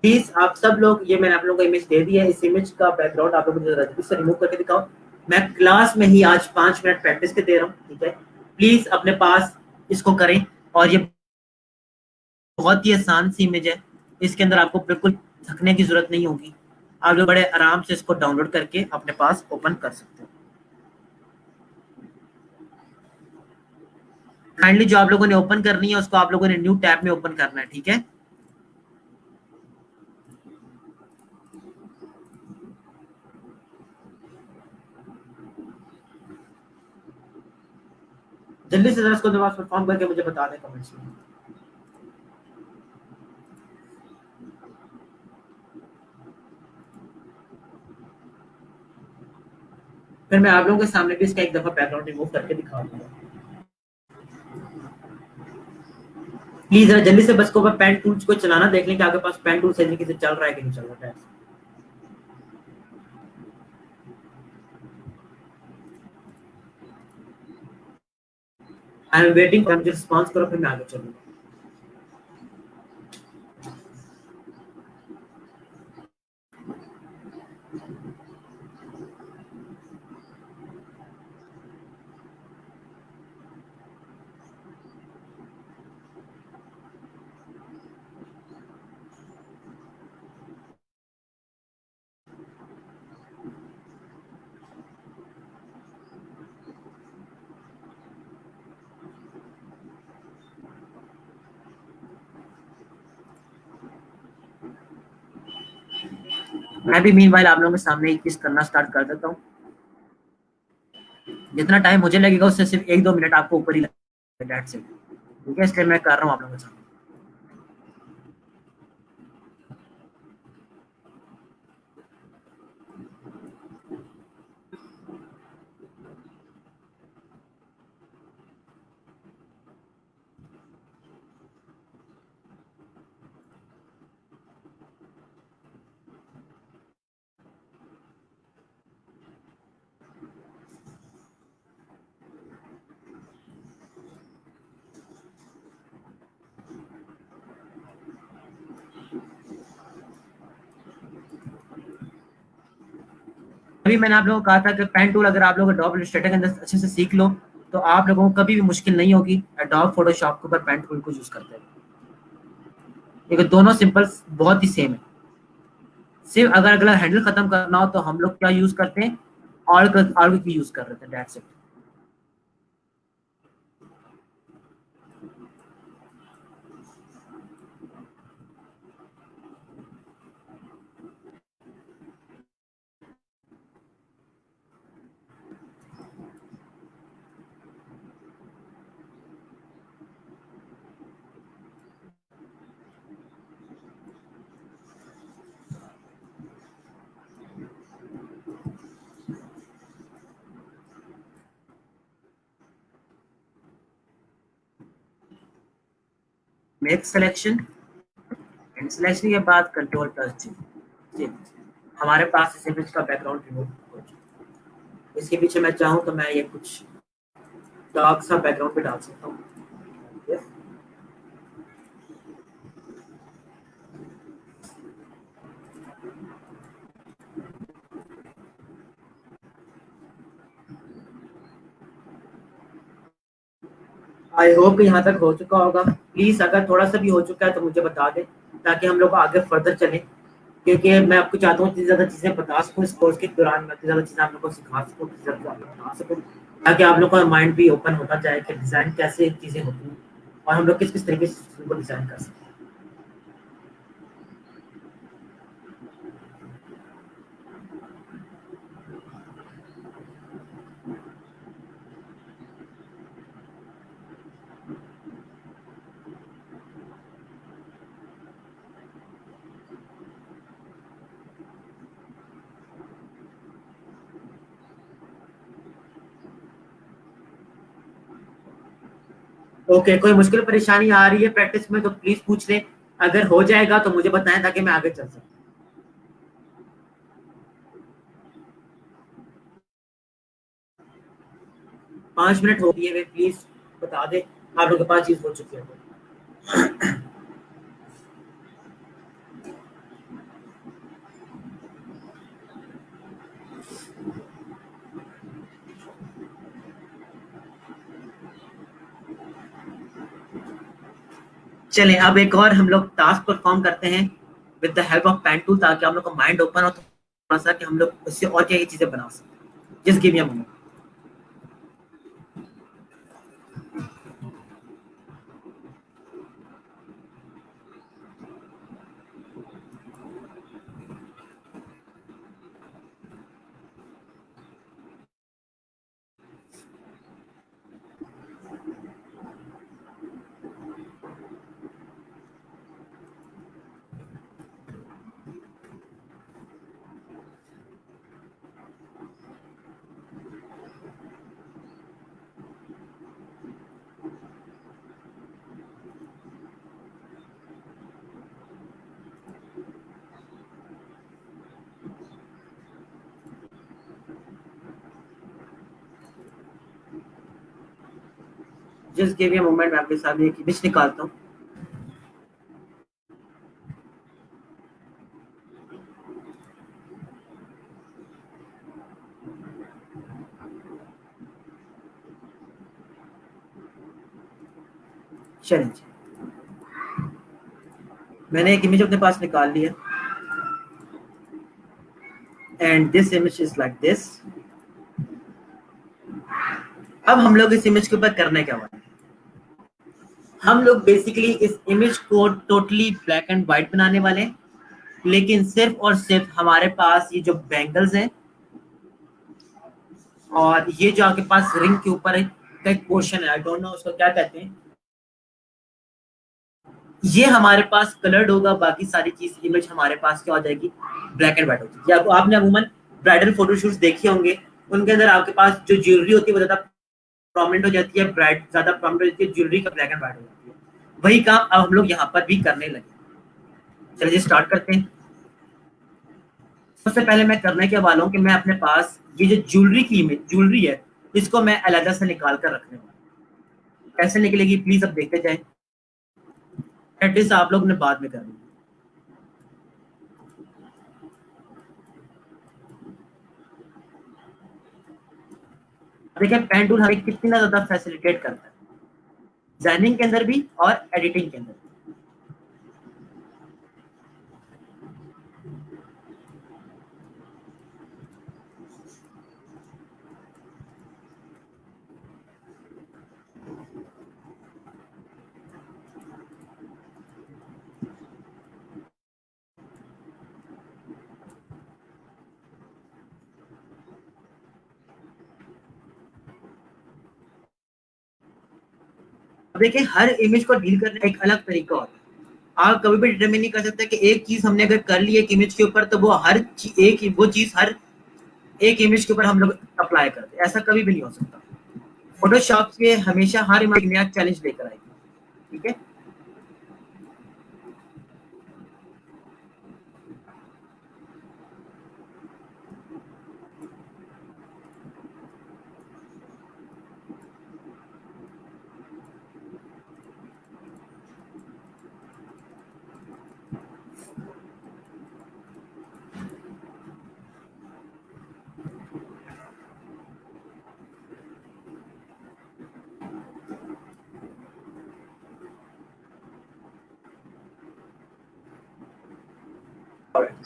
प्लीज आप सब लोग, ये मैंने आप लोगों को इमेज दे दी है, इस इमेज का बैकग्राउंड आप लोगों को जल्दी से रिमूव करके दिखाओ। मैं क्लास में ही आज 5 मिनट प्रैक्टिस के दे रहा हूँ, ठीक है। प्लीज अपने पास इसको करें। और ये बहुत ही आसान सी इमेज है, इसके अंदर आपको बिल्कुल थकने की जरूरत नहीं होगी। आप लोग बड़े आराम से इसको डाउनलोड करके अपने पास ओपन कर सकते हो। काइंडली जो आप लोगों ने ओपन करनी है उसको आप लोगों ने न्यू टैब में ओपन करना है, ठीक है। जल्दी से जरा इसको जवाब परफॉर्म करके मुझे बता दें कमेंट्स में। फिर मैं आप लोगों के सामने भी इसका एक दफा बैकग्राउंड रिमूव करके दिखा दूंगा। प्लीज जरा जल्दी से बस को पेन टूल्स को चलाना देख लें कि आपके पास पेन टूल सही तरीके से चल रहा है कि नहीं चल रहा है। आई एम वेटिंग, मुझे रिस्पॉन्स करो फिर मैं आगे चलूंगा। मैं भी मीनवाइल आप लोगों के सामने एक चीज करना स्टार्ट कर देता हूँ। जितना टाइम मुझे लगेगा उससे सिर्फ 1-2 मिनट आपको ऊपर ही लगेगा, दैट्स इट। ठीक है, इसलिए मैं कर रहा हूँ आप लोगों के सामने। अभी मैंने आप लोगों को कहा था कि पेन टूल अगर आप लोग एडोब इलस्ट्रेटर के अंदर अच्छे से सीख लो तो आप लोगों को कभी भी मुश्किल नहीं होगी एडोब फोटोशॉप के ऊपर पेन टूल को यूज करते हैं, क्योंकि दोनों सिंपल बहुत ही सेम है। सिर्फ अगर अगला हैंडल खत्म करना हो तो हम लोग क्या यूज करते हैं, ऑल की यूज कर रहे थे, that's it. Make selection, and selection के बाद कंट्रोल प्लस जी, हमारे पास इस इमेज का बैकग्राउंड रिमूव हो चुका है। इसके पीछे मैं चाहूँ तो मैं ये कुछ डार्क सा बैकग्राउंड पे डाल सकता हूँ। आई होप कि यहाँ तक हो चुका होगा। प्लीज अगर थोड़ा सा भी हो चुका है तो मुझे बता दें ताकि हम लोग आगे फर्दर चलें, क्योंकि मैं आपको चाहता हूँ जितनी ज्यादा चीजें बता सकूँ इस कोर्स के दौरान, मैं उतनी ज्यादा चीजें आप लोग को सिखा सकूँ, बता सकूँ, ताकि आप लोग का माइंड भी ओपन होता जाए कि डिजाइन कैसे चीजें होती हैं और हम लोग किस किस तरीके से उनको डिजाइन कर सकते हैं। ओके, कोई मुश्किल परेशानी आ रही है प्रैक्टिस में तो प्लीज पूछ लें, अगर हो जाएगा तो मुझे बताएं ताकि मैं आगे चल सकूँ। 5 मिनट हो गए, प्लीज बता दें आप लोग के पास चीज हो चुकी है तो। चलें अब एक और हम लोग टास्क परफॉर्म करते हैं with the help of pen tool, ताकि हम लोग का माइंड ओपन हो थोड़ा सा कि हम लोग उससे और क्या चीजें बना सकते हैं। Just give me a moment. Just give me a moment, मैं आपके सामने एक इमेज निकालता हूँ। चलें जी, मैंने एक इमेज अपने पास निकाल लिया and this image is like this. अब हम लोग इस इमेज के ऊपर करने क्या वाले हैं, हम लोग बेसिकली इस इमेज को टोटली ब्लैक एंड व्हाइट बनाने वाले हैं लेकिन सिर्फ और सिर्फ हमारे पास ये जो बैंगल्स हैं और ये जो आपके पास रिंग के ऊपर एक पोर्शन है, आई डोंट नो उसको क्या कहते हैं, ये हमारे पास कलर्ड होगा, बाकी सारी चीज इमेज हमारे पास क्या हो जाएगी, ब्लैक एंड व्हाइट हो जाएगी। या आपने अमूमन ब्राइडल फोटोशूट्स देखे होंगे, उनके अंदर आपके पास जो ज्वेलरी होती है वो ज्यादा प्रोमिनेंट हो जाती है, ब्राइट ज्यादा प्रोमिनेंट हो जाती है, ज्वेलरी का ब्लैक एंड व्हाइट हो जाती है। वही काम अब हम लोग यहाँ पर भी करने लगे। चलिए स्टार्ट करते हैं। सबसे पहले मैं करने के वाला हूँ कि मैं अपने पास ये जो ज्वेलरी की इमेज ज्वेलरी है, इसको मैं अलग से निकाल कर रखने वाला हूँ। कैसे निकलेगी प्लीज अब देखते जाए, एटलीस्ट आप लोग ने बाद में करनी। देखिए पेन टूल हमें कितना ज्यादा फैसिलिटेट करता है डिजाइनिंग के अंदर भी और एडिटिंग के अंदर भी। देखिए हर इमेज को डील करने का एक अलग तरीका होता है। आप कभी भी डिटरमिन नहीं कर सकते कि एक चीज हमने अगर कर ली एक इमेज के ऊपर तो वो एक वो चीज हर एक इमेज के ऊपर हम लोग अप्लाई करते हैं, ऐसा कभी भी नहीं हो सकता। फोटोशॉप पे हमेशा हर इमेज नया चैलेंज लेकर आएगी। ठीक है,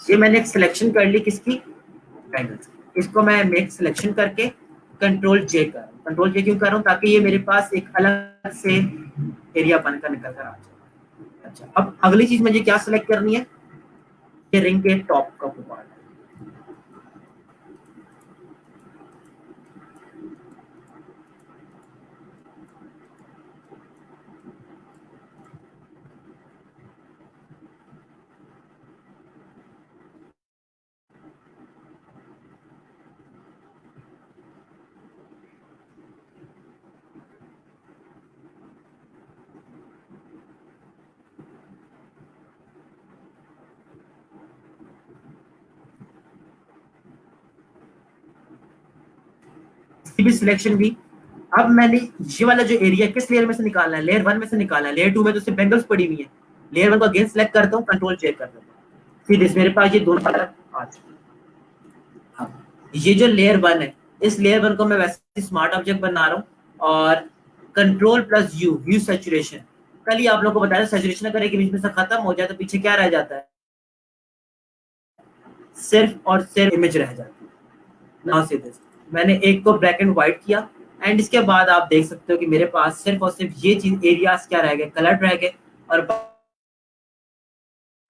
ये मैंने एक सिलेक्शन कर ली किसकी, बैंगल्स। इसको मैं मेक सिलेक्शन करके कंट्रोल जे कर रहा हूँ। कंट्रोल जे क्यों कर रहा हूँ, ताकि ये मेरे पास एक अलग से एरिया बनकर निकल कर आ जाए। अच्छा, अब अगली चीज मुझे क्या सिलेक्ट करनी है, ये रिंग के टॉप का पार्ट। भी सिलेक्शन भी। अब मैंने ये वाला जो एरिया किस लेयर में से निकालना है, लेयर 1 में से निकालना है। लेयर 2 में तो सिर्फ बैंगल्स पड़ी हुई है। लेयर 1 को अगेन सिलेक्ट करता हूँ, कंट्रोल चेक करता हूँ, फिर इस मेरे पास ये दोनों कलर आ चुके हैं। हाँ, ये जो लेयर 1 है, इस लेयर 1 को मैं वैसे स्मार्ट ऑब्जेक्ट बना रहा हूँ और control plus you, view saturation. कल ही आप लोगों को बताया सैचुरेशन अगर एक इमेज में से खत्म हो जाए तो पीछे क्या रह जाता है, सिर्फ और सिर्फ इमेज रह जाती है। नाउ से दिस, मैंने एक को ब्लैक एंड व्हाइट किया एंड इसके बाद आप देख सकते हो कि मेरे पास सिर्फ और सिर्फ ये चीज एरियाज क्या रह गए, कलर रह गए, और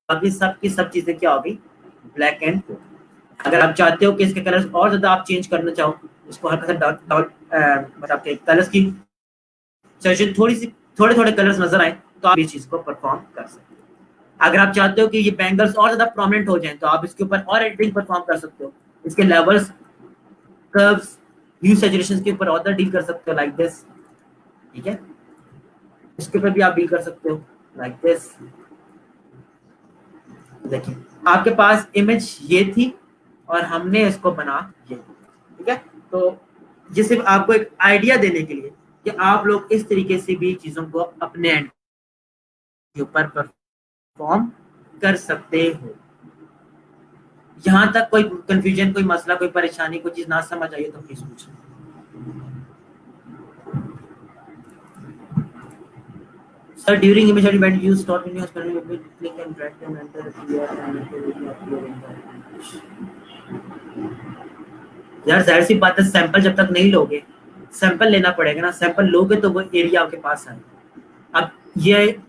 बाकी सब की सब चीजें क्या हो गई, ब्लैक एंड व्हाइट। अगर आप चाहते हो कि इसके कलर्स और ज्यादा आप चेंज करना चाहो, इसको हल्का सा डॉट डॉट मतलब के कलर्स की सेशन थोड़ी सी थोड़े थोड़े कलर्स नजर आए तो आप इस चीज को परफॉर्म कर सकते हो। अगर आप चाहते हो कि ये बैंगल्स और ज्यादा प्रोमिनेंट हो जाएं तो आप इसके ऊपर और एडिटिंग परफॉर्म कर सकते हो। इसके लेवल्स, कर्व्स, ह्यू सैचुरेशन के ऊपर और डील कर सकते हो लाइक दिस। ठीक है, इसके ऊपर भी आप डील कर सकते हो लाइक दिस। देखिए आपके पास इमेज ये थी और हमने इसको बना ये। ठीक है, तो ये सिर्फ आपको एक आइडिया देने के लिए कि आप लोग इस तरीके से भी चीजों को अपने एंड के ऊपर परफॉर्म कर सकते हो। यहाँ तक कोई कंफ्यूजन, कोई मसला, कोई परेशानी, कोई चीज ना समझ आई तो प्लीज पूछिए। Sir, during image event, use stop in your click and drag them enter appear and appear in the image. यार जाहिर सी बात है, सैंपल जब तक नहीं लोगे, सैंपल लेना पड़ेगा ना, सैंपल लोगे तो वो एरिया आपके पास आए। अब ये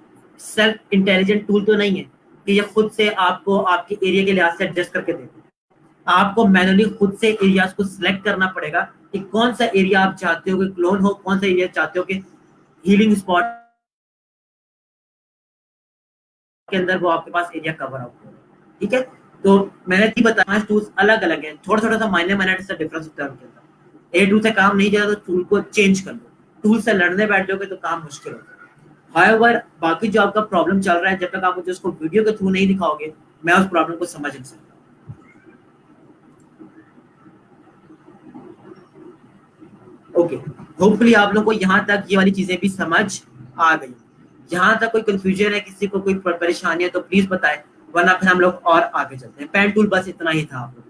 सेल्फ इंटेलिजेंट टूल तो नहीं है कि ये खुद से आपको आपके एरिया के लिहाज से एडजस्ट करके देते हैं। आपको मैनुअली खुद से एरियाज को सिलेक्ट करना पड़ेगा कि कौन सा एरिया आप चाहते हो कि क्लोन हो, कौन सा एरिया चाहते हो कि हीलिंग स्पॉट के अंदर वो आपके पास एरिया कवर आउट हो। ठीक है, तो मैंने भी बताया टूल्स अलग अलग है, थोड़ा थोड़ा सा माइनर माइनर सा डिफरेंस होता है उनके अंदर। ए टूल से काम नहीं चला तो टूल को चेंज कर लो, टूल से लड़ने बैठ जाओगे तो काम मुश्किल होता है। हाउएवर बाकी जो आपका प्रॉब्लम चल रहा है, जब तक आप मुझे उसको वीडियो के थ्रू नहीं दिखाओगे मैं उस प्रॉब्लम को समझ नहीं सकता। ओके, होपफुली आप लोग को यहाँ तक ये वाली चीजें भी समझ आ गई। यहाँ तक कोई कंफ्यूजन है, किसी को कोई परेशानी है तो प्लीज बताएं, वरना फिर हम लोग और आगे चलते हैं। पेन टूल बस इतना ही था आप लोग।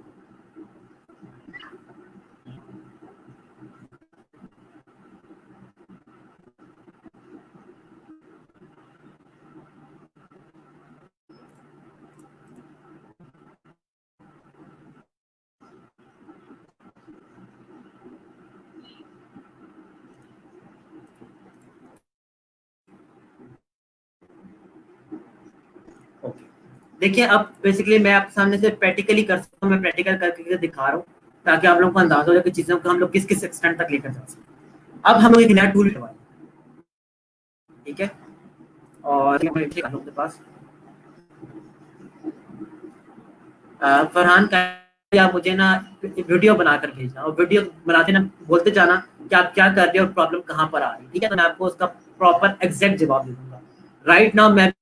ओके, देखिए अब बेसिकली मैं आपके सामने से प्रैक्टिकली कर सकता हूँ, मैं प्रैक्टिकल करके दिखा रहा हूँ ताकि आप लोगों को अंदाजा हो जाए कि चीजों को हम लोग किस किस एक्सटेंट तक लेकर जा सकते हैं। अब हम लोग एक नया टूल करवाएं, ठीक है, और हम लोग के पास फरहान का आप मुझे ना वीडियो बनाकर भेजना, और वीडियो बनाते ना बोलते जाना कि आप क्या कर रहे हो और प्रॉब्लम कहाँ पर आ रही है। ठीक है, तो मैं आपको उसका प्रॉपर एग्जैक्ट जवाब दे दूंगा। राइट नाउ मैं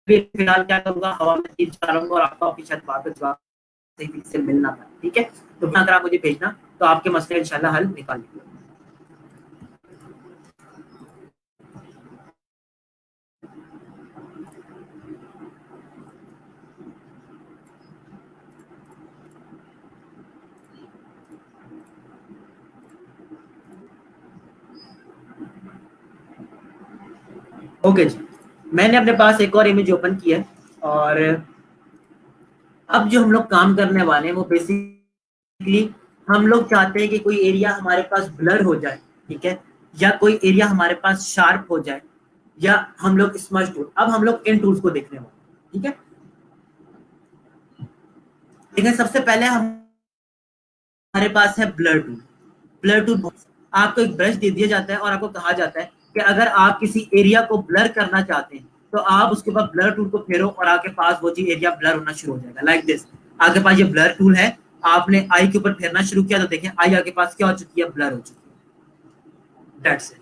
भी फिलहाल क्या करूंगा, हवा में तीर चलाऊंगा और आपको आपकी शायद बात का जवाब सही से मिलना पाए। ठीक है, तो अगर आप मुझे भेजना तो आपके मसले इंशाल्लाह हल निकाल लेंगे। ओके जी, मैंने अपने पास एक और इमेज ओपन की है, और अब जो हम लोग काम करने वाले हैं वो बेसिकली हम लोग चाहते हैं कि कोई एरिया हमारे पास ब्लर हो जाए, ठीक है, या कोई एरिया हमारे पास शार्प हो जाए, या हम लोग स्मज टूल। अब हम लोग इन टूल्स को देखने वाले हैं, ठीक है। लेकिन सबसे पहले हमारे पास है ब्लर टूल। ब्लर टूल आपको एक ब्रश दे दिया जाता है और आपको कहा जाता है कि अगर आप किसी एरिया को ब्लर करना चाहते हैं तो आप उसके बाद ब्लर टूल को फेरो और आपके पास वो चीज एरिया ब्लर होना शुरू हो जाएगा, लाइक दिस। आपके पास ये ब्लर टूल है, आपने आई के ऊपर फेरना शुरू किया तो देखें आई आपके पास क्या हो चुकी है, ब्लर हो चुकी है। That's it.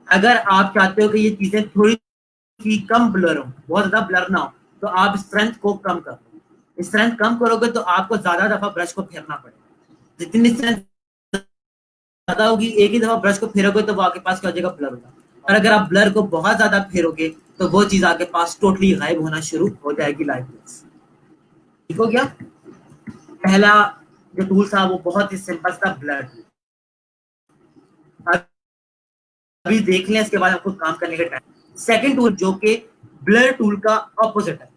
अगर आप चाहते हो कि ये चीजें थोड़ी सी कम ब्लर हो, बहुत ज्यादा ब्लर ना हो, तो आप स्ट्रेंथ को कम करो। स्ट्रेंथ कम करोगे तो आपको ज्यादा दफा ब्रश को फेरना पड़ेगा। जितनी स्ट्रेंथ ज्यादा होगी, एक ही दफा ब्रश को फेरोगे तो वो आपके पास क्या हो जाएगा, ब्लर होगा। और अगर आप ब्लर को बहुत ज्यादा फेरोगे तो वो चीज आपके पास टोटली गायब होना शुरू हो जाएगी, लाइक दिस। ठीक हो गया। पहला जो टूल था वो बहुत ही सिंपल था, ब्लर टूल। अभी देख लें, इसके बाद आपको काम करने का टाइम। सेकंड टूल जो कि ब्लर टूल का ऑपोजिट है।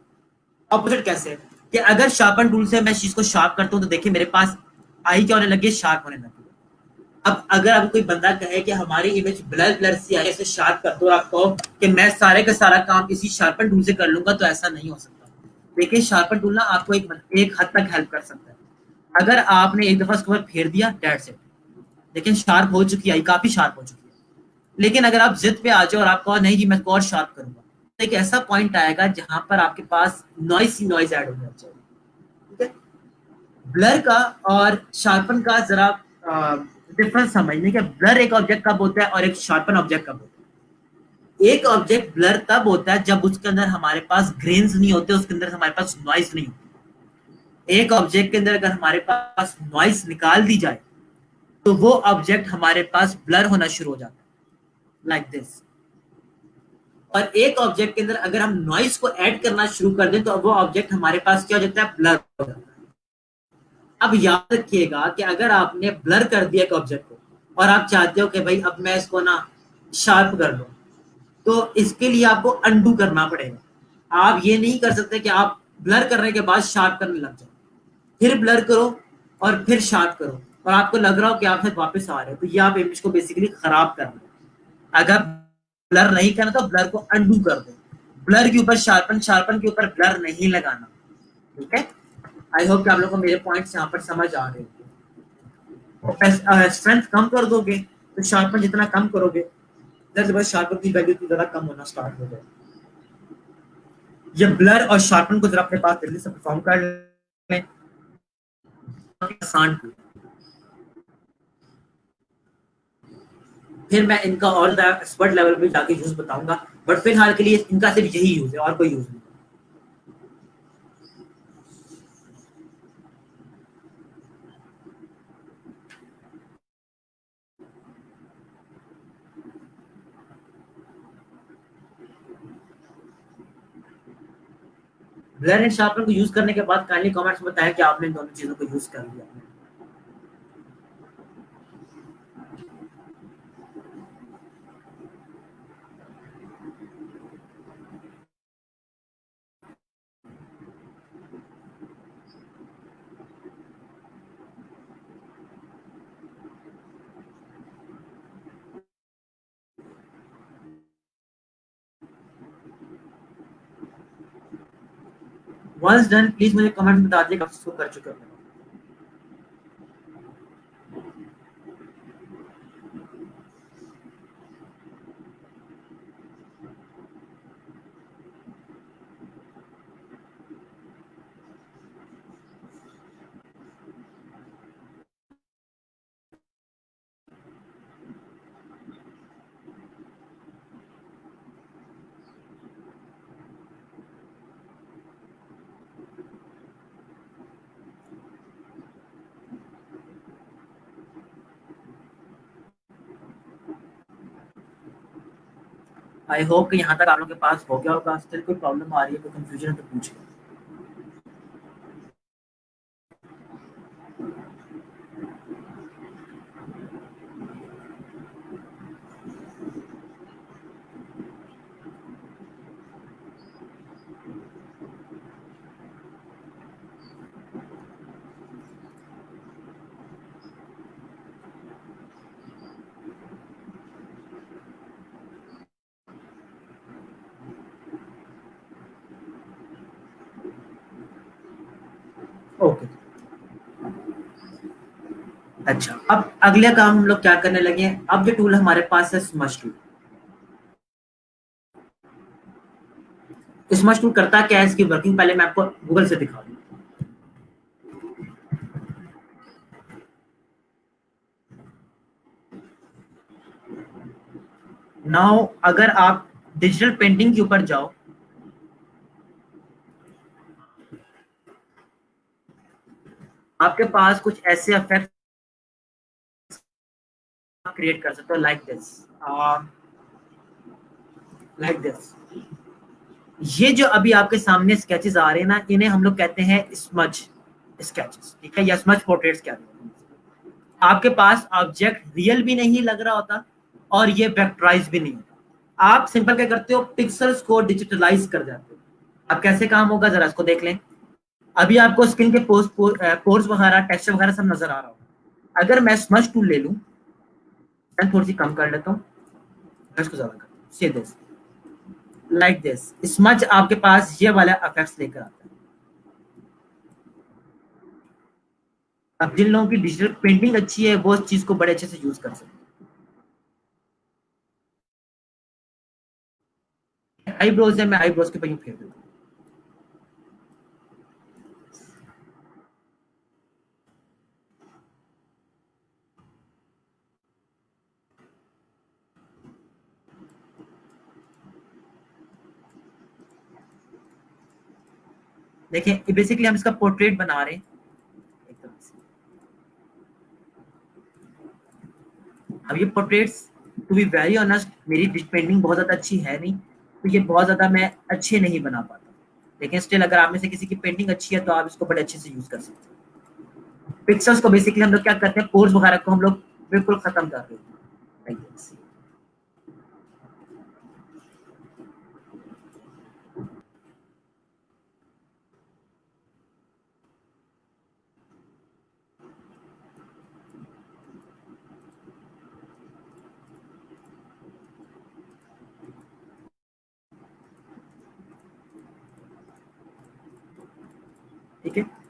ऑपोजिट कैसे है कि अगर शार्पन टूल से मैं चीज को शार्प करता हूं तो देखिए मेरे पास आई क्या होने लगी, शार्प होने लगी। अब अगर आपको कोई बंदा कहे कि हमारी इमेज ब्लर ब्लर सी आई, ऐसे शार्प कर दो और आप कहो कि मैं सारे का सारा काम इसी शार्पन टूल से कर लूंगा, तो ऐसा नहीं हो सकता। देखिए शार्पन टूल ना आपको एक हद तक हेल्प कर सकता है। अगर आपने एक दफा उसके ऊपर फेर दिया, दैट्स इट, लेकिन शार्प हो चुकी है, काफी शार्प हो चुकी है। लेकिन अगर आप जिद पे आ जाओ और आप कहो नहीं जी मैं और शार्प करूंगा, तो एक ऐसा पॉइंट आएगा जहां पर आपके पास नॉइस ही नॉइज ऐड हो जाए। ठीक है, ब्लर का और शार्पन का जरा डिफरेंस समझने के। ब्लर एक ऑब्जेक्ट कब होता है और एक शार्पन ऑब्जेक्ट कब होता है। एक ऑब्जेक्ट ब्लर तब होता है जब उसके अंदर हमारे पास ग्रेन्स नहीं होते, उसके अंदर हमारे पास नॉइस नहीं होती। एक ऑब्जेक्ट के अंदर अगर हमारे पास नॉइस निकाल दी जाए तो वो ऑब्जेक्ट हमारे पास ब्लर होना शुरू हो जाता है, लाइक दिस। और एक ऑब्जेक्ट के अंदर अगर हम नॉइस को ऐड करना शुरू कर दें तो वो ऑब्जेक्ट हमारे पास क्या हो जाता है, ब्लर हो जाता है। अब याद रखिएगा कि अगर आपने ब्लर कर दिया एक ऑब्जेक्ट को और आप चाहते हो कि भाई अब मैं इसको ना शार्प कर दूं, तो इसके लिए आपको अंडू करना पड़ेगा। आप ये नहीं कर सकते कि आप ब्लर करने के बाद शार्प करने लग जाओ, फिर ब्लर करो और फिर शार्प करो और आपको लग रहा हो कि आप फिर वापस आ रहे हो, तो ये आप इमेज को बेसिकली खराब कर रहे हो। अगर ब्लर नहीं करना तो ब्लर को अंडू कर दो। ब्लर के ऊपर शार्पन, शार्पन के ऊपर ब्लर नहीं लगाना। ठीक है, आई होप कि आप लोगों को मेरे पॉइंट्स यहाँ पर समझ आ रहे होंगे। स्ट्रेंथ कम कर दोगे तो शार्पन जितना कम करोगे, बस शार्पन की वैल्यू इतनी ज्यादा कम होना स्टार्ट हो जाए। ये ब्लर और शार्पन को जरा अपने पास जल्दी से परफॉर्म कर लें, आसान। फिर मैं इनका और एक्सपर्ट लेवल पे जाके यूज बताऊंगा, बट फिलहाल के लिए इनका सिर्फ यही यूज है और कोई यूज नहीं। ब्लर एंड शार्पन को यूज करने के बाद काइंडली कमेंट्स में बताएं कि आपने इन दोनों चीजों को यूज कर लिया। वंस डन प्लीज मुझे कमेंट में बता दीजिए आप इसको कर चुके हो। आई होप कि यहाँ तक आप लोगों के पास हो गया होगा। स्टिल कोई प्रॉब्लम आ रही है, कोई कंफ्यूजन है तो पूछिए। ओके, अच्छा अब अगले काम हम लोग क्या करने लगे हैं। अब जो टूल हमारे पास है स्मश टूल। स्मश टूल करता क्या है, इसकी वर्किंग पहले मैं आपको गूगल से दिखा दूं। नाउ अगर आप डिजिटल पेंटिंग के ऊपर जाओ, आपके पास कुछ ऐसे इफेक्ट क्रिएट कर सकते हो, लाइक दिस, लाइक दिस। ये जो अभी आपके सामने स्केचेस आ रहे हैं ना, इन्हें हम लोग कहते हैं स्मज स्केचेस, ठीक है, या स्मज पोर्ट्रेट्स कहते हैं। आपके पास ऑब्जेक्ट रियल भी नहीं लग रहा होता और ये वेक्टराइज भी नहीं होता। आप सिंपल क्या करते हो, पिक्सल्स को डिजिटलाइज कर जाते हो। अब कैसे काम होगा जरा इसको देख लें। अभी आपको स्किन के पोर्स वगैरह, टेक्सचर वगैरह सब नजर आ रहा होगा। अगर मैं स्मज टूल ले लूं, मैं थोड़ी सी कम कर लेता हूँ, इसको ज्यादा कर, see this, like this. Smudge आपके पास ये वाला इफेक्ट्स लेकर आता है। अब जिन लोगों की डिजिटल पेंटिंग अच्छी है वो इस चीज को बड़े अच्छे से यूज कर सकते हैं। आईब्रोज है, मैं आईब्रोज के ऊपर फेर देता हूँ। देखिए बेसिकली हम इसका पोर्ट्रेट बना रहे हैं एकदम से। अब ये portraits, to be very honest, मेरी पेंटिंग बहुत ज्यादा अच्छी है नहीं, तो ये बहुत ज्यादा मैं अच्छे नहीं बना पाता। लेकिन स्टिल अगर आप में से किसी की पेंटिंग अच्छी है तो आप इसको बड़े अच्छे से यूज कर सकते हैं। पिक्सल्स को बेसिकली हम लोग क्या करते हैं, पोर्स वगैरह को हम लोग बिल्कुल खत्म कर देते हैं, like this।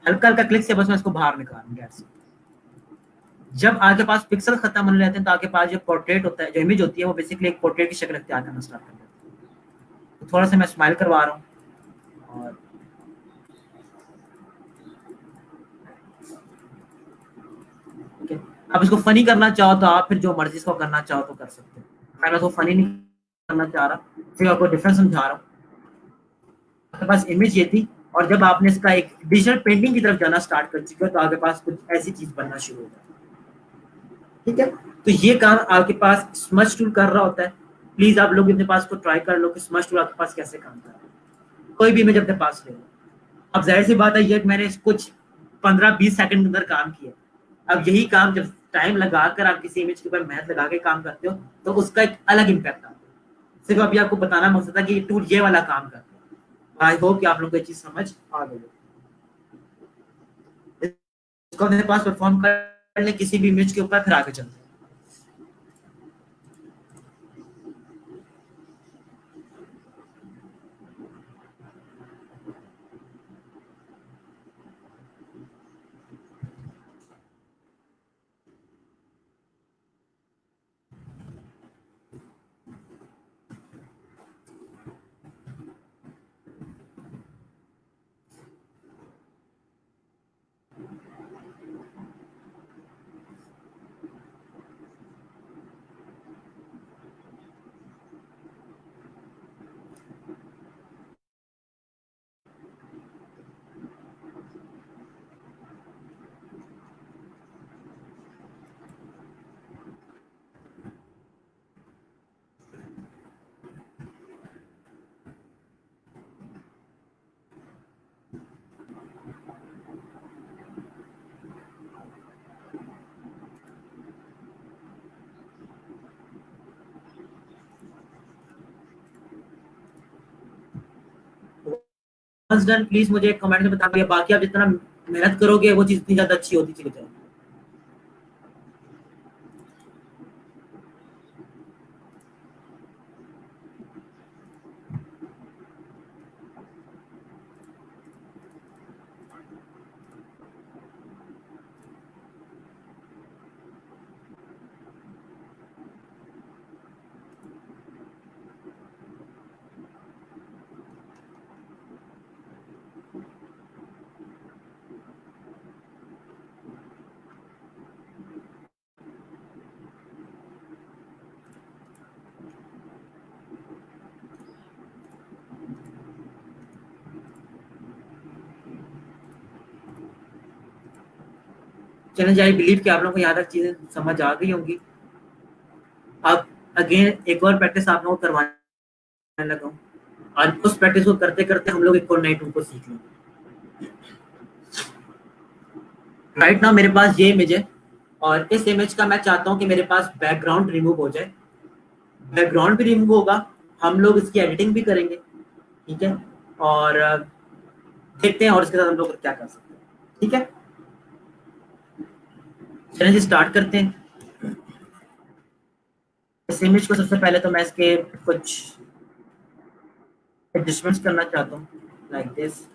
हल्का हल्का क्लिक से बस मैं इसको बाहर निकालूंगा ऐसे। जब आपके पास पिक्सल खत्म होने रहते हैं तो आपके पास जो पोर्ट्रेट होता है, जो इमेज होती है, वो बेसिकली एक पोर्ट्रेट की शक्ल अख्तियार करना स्टार्ट कर देती है। तो थोड़ा सा मैं स्माइल करवा रहा हूँ और ठीक है। अब इसको फनी करना चाहो तो आप फिर जो मर्जी इसको करना चाहो तो कर सकते हो। मैं इसको फनी नहीं करना चाह रहा, सिर्फ आपको डिफरेंस समझा रहा हूँ। आपके पास इमेज ये थी, और जब आपने इसका एक डिजिटल पेंटिंग की तरफ जाना स्टार्ट कर चुके हो तो आपके पास कुछ ऐसी चीज बनना शुरू हो जाए। ठीक है, तो ये काम आपके पास स्मच टूल कर रहा होता है। प्लीज आप लोग अपने पास को ट्राई कर लो कि स्मच टूल आपके पास कैसे काम कर रहा है। कोई भी इमेज अपने पास ले लो। अब जाहिर सी बात है, ये मैंने कुछ 15-20 सेकंड के अंदर काम किया। अब यही काम जब टाइम लगाकर आप किसी इमेज के ऊपर मेहनत लगा के काम करते हो तो उसका एक अलग इम्पैक्ट आता है। सिर्फ अभी आपको बताना मकसद था कि ये टूल ये वाला काम करता है। आई होप कि आप लोगों को ये चीज समझ आ गई है। इसको अपने पास परफॉर्म कर ले किसी भी इमेज के ऊपर, फिर आगे चलते हैं। वंस डन प्लीज मुझे एक कमेंट में बता दिया, बाकी आप जितना मेहनत करोगे वो चीज इतनी ज्यादा अच्छी होती चली जाएगी। चैलेंज आई बिलीव कि आप लोगों को यहाँ तक चीजें समझ आ गई होंगी। अब अगेन एक और प्रैक्टिस आप लोगों को करवाने लगा हूँ, और उस प्रैक्टिस को करते करते हम लोग एक और नई टूल को सीख लेंगे। राइट नाउ मेरे पास ये इमेज है, और इस इमेज का मैं चाहता हूँ कि मेरे पास बैकग्राउंड रिमूव हो जाए। बैकग्राउंड भी रिमूव होगा, हम लोग इसकी एडिटिंग भी करेंगे। ठीक है, और देखते हैं और इसके साथ हम लोग क्या कर सकते हैं। ठीक है, चैलेंज स्टार्ट करते हैं। इस इमेज को सबसे पहले तो मैं इसके कुछ एडजस्टमेंट्स करना चाहता हूँ, लाइक दिस।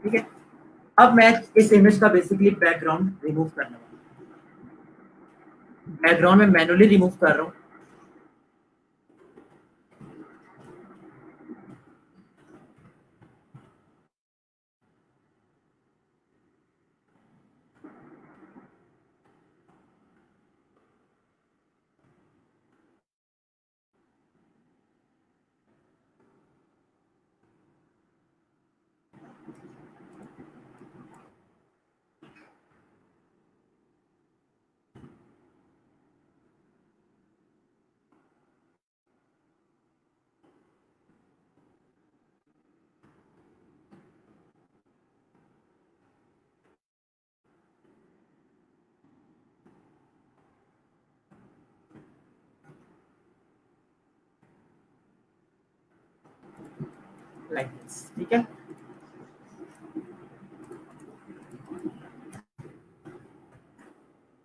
ठीक है, अब मैं इस इमेज का बेसिकली बैकग्राउंड रिमूव करने वाला हूँ। बैकग्राउंड में मैनुअली रिमूव कर रहा हूँ। लाइक दिस, ठीक है।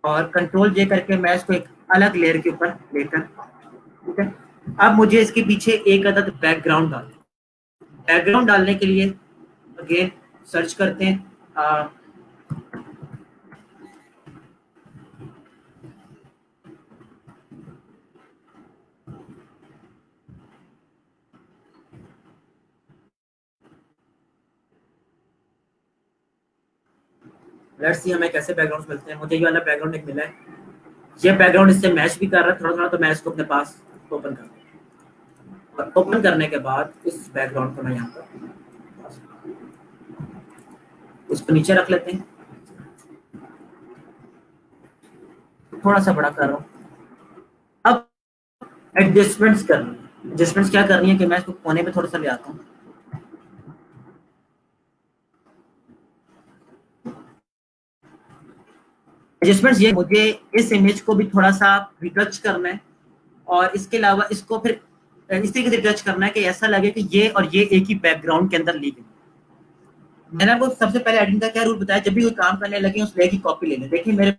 और कंट्रोल जे करके मैं इसको एक अलग लेयर के ऊपर लेकर, ठीक है। अब मुझे इसके पीछे एक अदद बैकग्राउंड डालना, बैकग्राउंड डालने के लिए अगेन सर्च करते हैं। लेट्स सी हमें कैसे बैकग्राउंड मिलते हैं। मुझे ये वाला बैकग्राउंड एक मिला है, ये बैकग्राउंड इससे मैच भी कर रहा है थोड़ा थोड़ा, तो मैं इसको अपने पास ओपन कर, और ओपन करने के बाद इस बैकग्राउंड को मैं यहाँ पर इसको नीचे रख लेते हैं, थोड़ा सा बड़ा कर रहा हूँ। अब एडजस्टमेंट्स करनी है, एडजस्टमेंट्स क्या करनी है कि मैं इसको कोने पे थोड़ा सा ले आता हूँ। एडजस्टमेंट्स ये, मुझे इस इमेज को भी थोड़ा सा रिटच करना है, और इसके अलावा इसको फिर इस तरीके से रिटच करना है कि ऐसा लगे कि ये और ये एक ही बैकग्राउंड के अंदर ली गई। मैंने आपको सबसे पहले एडिटिंग का क्या रूल बताया, जब भी कोई काम करने लगे उस लेयर की कॉपी ले लें। देखिए मेरे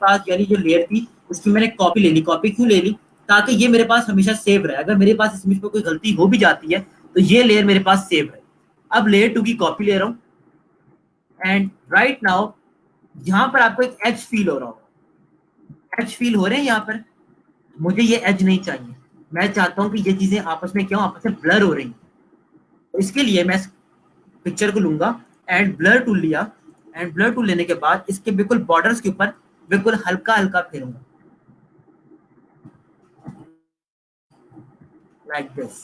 पास यानी जो लेयर थी उसकी मैंने कॉपी ले ली। कॉपी क्यों ले ली, ताकि ये मेरे पास हमेशा सेव रहे। अगर मेरे पास इस इमेज पर कोई गलती हो भी जाती है तो ये लेयर मेरे पास सेव रहे। अब लेयर 2 की कॉपी ले रहा हूँ, एंड राइट नाउ यहाँ पर आपको एक एज फील हो रहा होगा, एज फील हो रहे हैं यहाँ पर। मुझे ये एज नहीं चाहिए, मैं चाहता हूँ कि ये चीजें आपस में क्यों आपस में ब्लर हो रही हैं। तो इसके लिए मैं पिक्चर को लूंगा एंड ब्लर टूल लिया, एंड ब्लर टूल लेने के बाद इसके बिल्कुल बॉर्डर्स के ऊपर बिल्कुल हल्का हल्का फेरूंगा, लाइक दिस।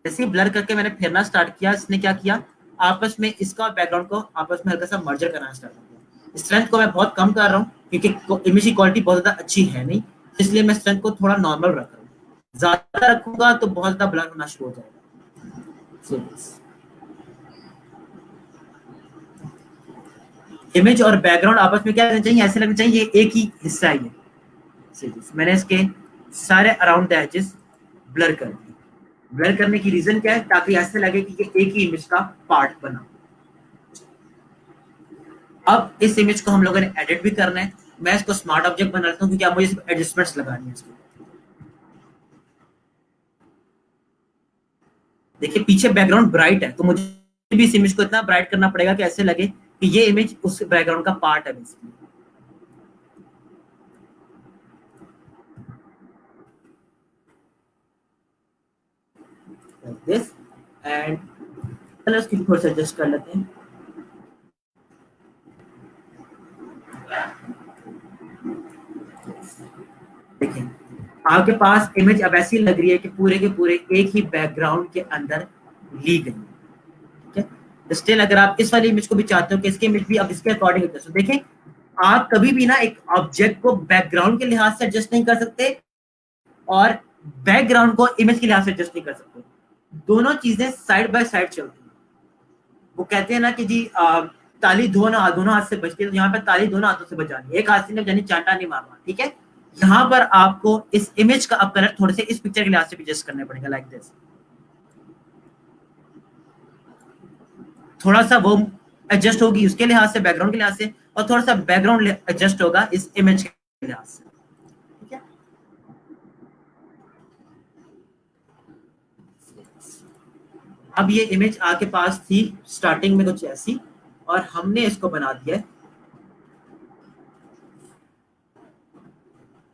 जैसे ही ब्लर करके मैंने फेरना स्टार्ट किया, इसने क्या किया, आपस में इसका और बैकग्राउंड को आपस में हल्का सा मर्जर करना स्टार्ट कर दिया। स्ट्रेंथ को मैं बहुत कम कर रहा हूँ क्योंकि इमेज की क्वालिटी बहुत ज्यादा अच्छी है नहीं, इसलिए मैं स्ट्रेंथ को थोड़ा नॉर्मल रख रहा हूँ। ज्यादा रखूंगा तो बहुत ज्यादा ब्लर होना शुरू हो जाएगा। इमेज और बैकग्राउंड आपस में क्या करना चाहिए, ऐसे लगना चाहिए ये एक ही हिस्सा है ये। मैंने इसके सारे अराउंड द एजेस ब्लर कर दिए। ब्लर करने की रीजन क्या है, ताकि ऐसे लगे कि ये एक ही इमेज का पार्ट बना। अब इस इमेज को हम लोगों ने एडिट भी करना है। मैं इसको स्मार्ट ऑब्जेक्ट बना लेता हूँ क्योंकि अब मुझे सिर्फ एडजस्टमेंट्स लगानी है इसको। देखिए पीछे बैकग्राउंड ब्राइट है, तो मुझे भी इस इमेज को इतना ब्राइट करना पड़ेगा कि ऐसे लगे कि ये इमेज उस बैकग्राउंड का पार्ट है basically. Like this, and colours की थोड़ा सा एडजस्ट कर लेते हैं। देखिए आपके पास इमेज अब ऐसी लग रही है कि पूरे के पूरे एक ही बैकग्राउंड के अंदर ली गई, ठीक है। स्टिल अगर आप इस वाली इमेज को भी चाहते हो कि इसकी इमेज भी अब इसके अकॉर्डिंग एडजस्ट हो, देखें आप कभी भी ना एक ऑब्जेक्ट को बैकग्राउंड के लिहाज से एडजस्ट नहीं कर सकते, और बैकग्राउंड को इमेज के लिहाज से एडजस्ट नहीं कर सकते। दोनों चीजें साइड बाय साइड चलती हैं। वो कहते हैं ना कि जी ताली दोनों हाथ से बजती है, तो यहाँ पर ताली दोनों हाथों से बजानी, एक हाथ से नहीं बजानी, चांटा नहीं मारना, ठीक है। यहाँ पर आपको इस इमेज का अब कलर थोड़े से इस पिक्चर के लिहाज से भी एडजस्ट करने पड़ेगा, लाइक दिस। थोड़ा सा वो एडजस्ट होगी उसके लिहाज से, बैकग्राउंड के लिहाज से, और थोड़ा सा बैकग्राउंड एडजस्ट होगा इस इमेज के लिहाज से, ठीक है। अब ये इमेज आपके पास थी स्टार्टिंग में कुछ ऐसी, और हमने इसको बना दिया,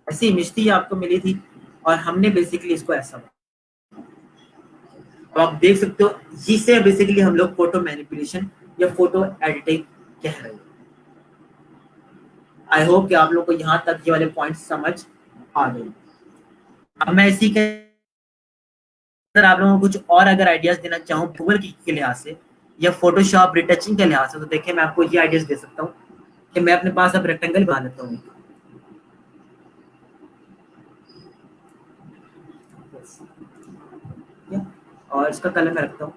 ऐसी इमेज थी आपको मिली थी, और हमने बेसिकली इसको ऐसा, अब आप देख सकते हो जिसे बेसिकली हम लोग फोटो मैनिपुलेशन या फोटो एडिटिंग कह रहे हैं। आई होप कि आप लोग को यहाँ तक ये वाले पॉइंट समझ आ गए। अब मैं इसी के अंदर आप लोगों को कुछ और अगर आइडियाज देना चाहूँ गूगल के लिहाज से या फोटोशॉप रिटचिंग के लिहाज से, तो देखिए मैं आपको ये आइडियाज दे सकता हूँ कि मैं अपने पास अब रेक्टेंगल बना लेता हूँ, और इसका कलर मैं रखता हूँ।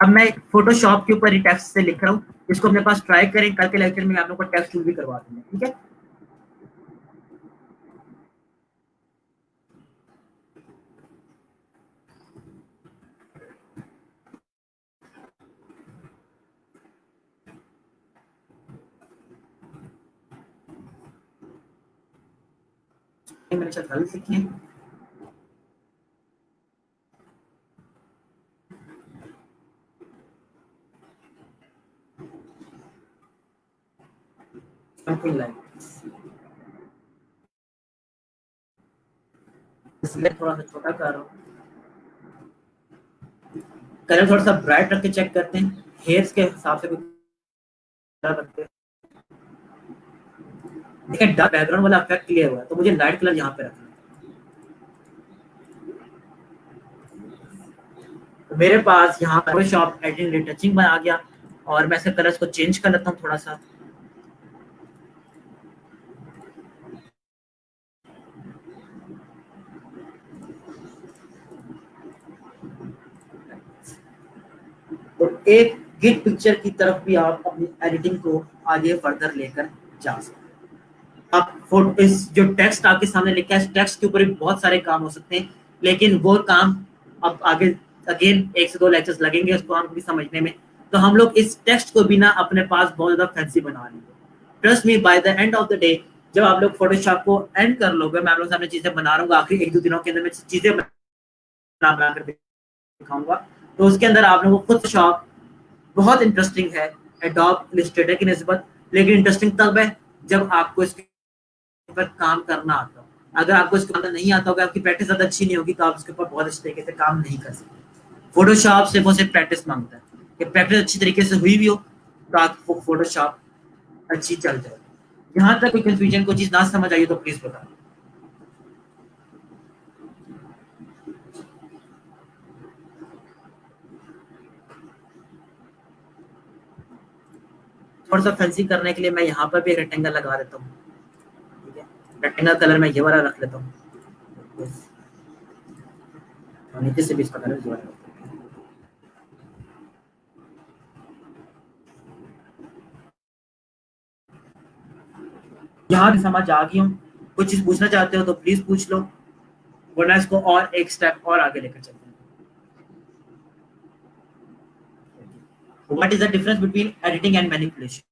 अब मैं फोटोशॉप के ऊपर ही टेक्स्ट से लिख रहा हूँ, इसको अपने पास ट्राई करें, कल के लेक्चर में आप लोगों को टेक्स्ट भी करवा दूंगा, ठीक है। मैंने चल सीखी समथिंग लाइक, इसलिए थोड़ा सा छोटा कर रहा हूँ। कलर थोड़ा सा ब्राइट रख के चेक करते हैं, हेयर्स के हिसाब से कलर रखते हैं। देखिए डार्क बैकग्राउंड वाला इफेक्ट क्लियर हुआ है, तो मुझे लाइट कलर यहाँ पे रखना है। तो मेरे पास यहाँ पर शॉप एडिटिंग टचिंग में आ गया, और मैं इसके कलर्स को चेंज कर लेता हूँ थोड़ा सा। तो एक गिग पिक्चर की तरफ भी आप अपनी एडिटिंग को आगे फर्दर लेकर जा सकते हैं। आप फोटो इस जो टेक्स्ट आपके सामने लिखा है, इस टेक्स्ट के ऊपर भी बहुत सारे काम हो सकते हैं, लेकिन वो काम अब आगे अगेन 1 से 2 लेक्चर्स लगेंगे उसको हमको भी समझने में। तो हम लोग इस टेक्स्ट को भी ना अपने पास बहुत ज्यादा फैंसी बना लेंगे। Trust me, by the end of the day जब आप लोग फोटोशॉप को एंड कर लोगे, मैं आप लोगों के सामने चीजें बना रहा हूँ, आखिरी 1-2 दिनों के अंदर मैं चीजें बना कर दिखाऊंगा, तो उसके अंदर आप लोगों को खुद शॉप बहुत इंटरेस्टिंग है एडोब इलस्ट्रेटर की निस्बत। लेकिन इंटरेस्टिंग तब है जब आपको इसके ऊपर काम करना आता हो। अगर आपको इसके अंदर नहीं आता होगा, आपकी प्रैक्टिस ज्यादा अच्छी नहीं होगी, तो आप इसके ऊपर बहुत अच्छे तरीके से काम नहीं कर सकते। फोटोशॉप से वो सिर्फ प्रैक्टिस मांगता है कि प्रैक्टिस अच्छी तरीके से हुई भी हो तो आपको फोटोशॉप अच्छी चल जाए। यहाँ तक कोई कंफ्यूजन, कोई चीज ना समझ आई तो प्लीज बताओ। थोड़ा सा फैंसी करने के लिए मैं यहाँ पर भी एक रेक्टेंगल लगा देता हूँ, ठीक है। रेक्टेंगल कलर मैं ये वाला रख लेता हूँ, और नीचे से भी इसका कलर ये वाला रखता हूँ। यहाँ भी समझ आ गई हूँ, कुछ चीज पूछना चाहते हो तो प्लीज पूछ लो, वरना इसको और एक स्टेप और आगे लेकर चलते हैं। What is the difference between editing and manipulation?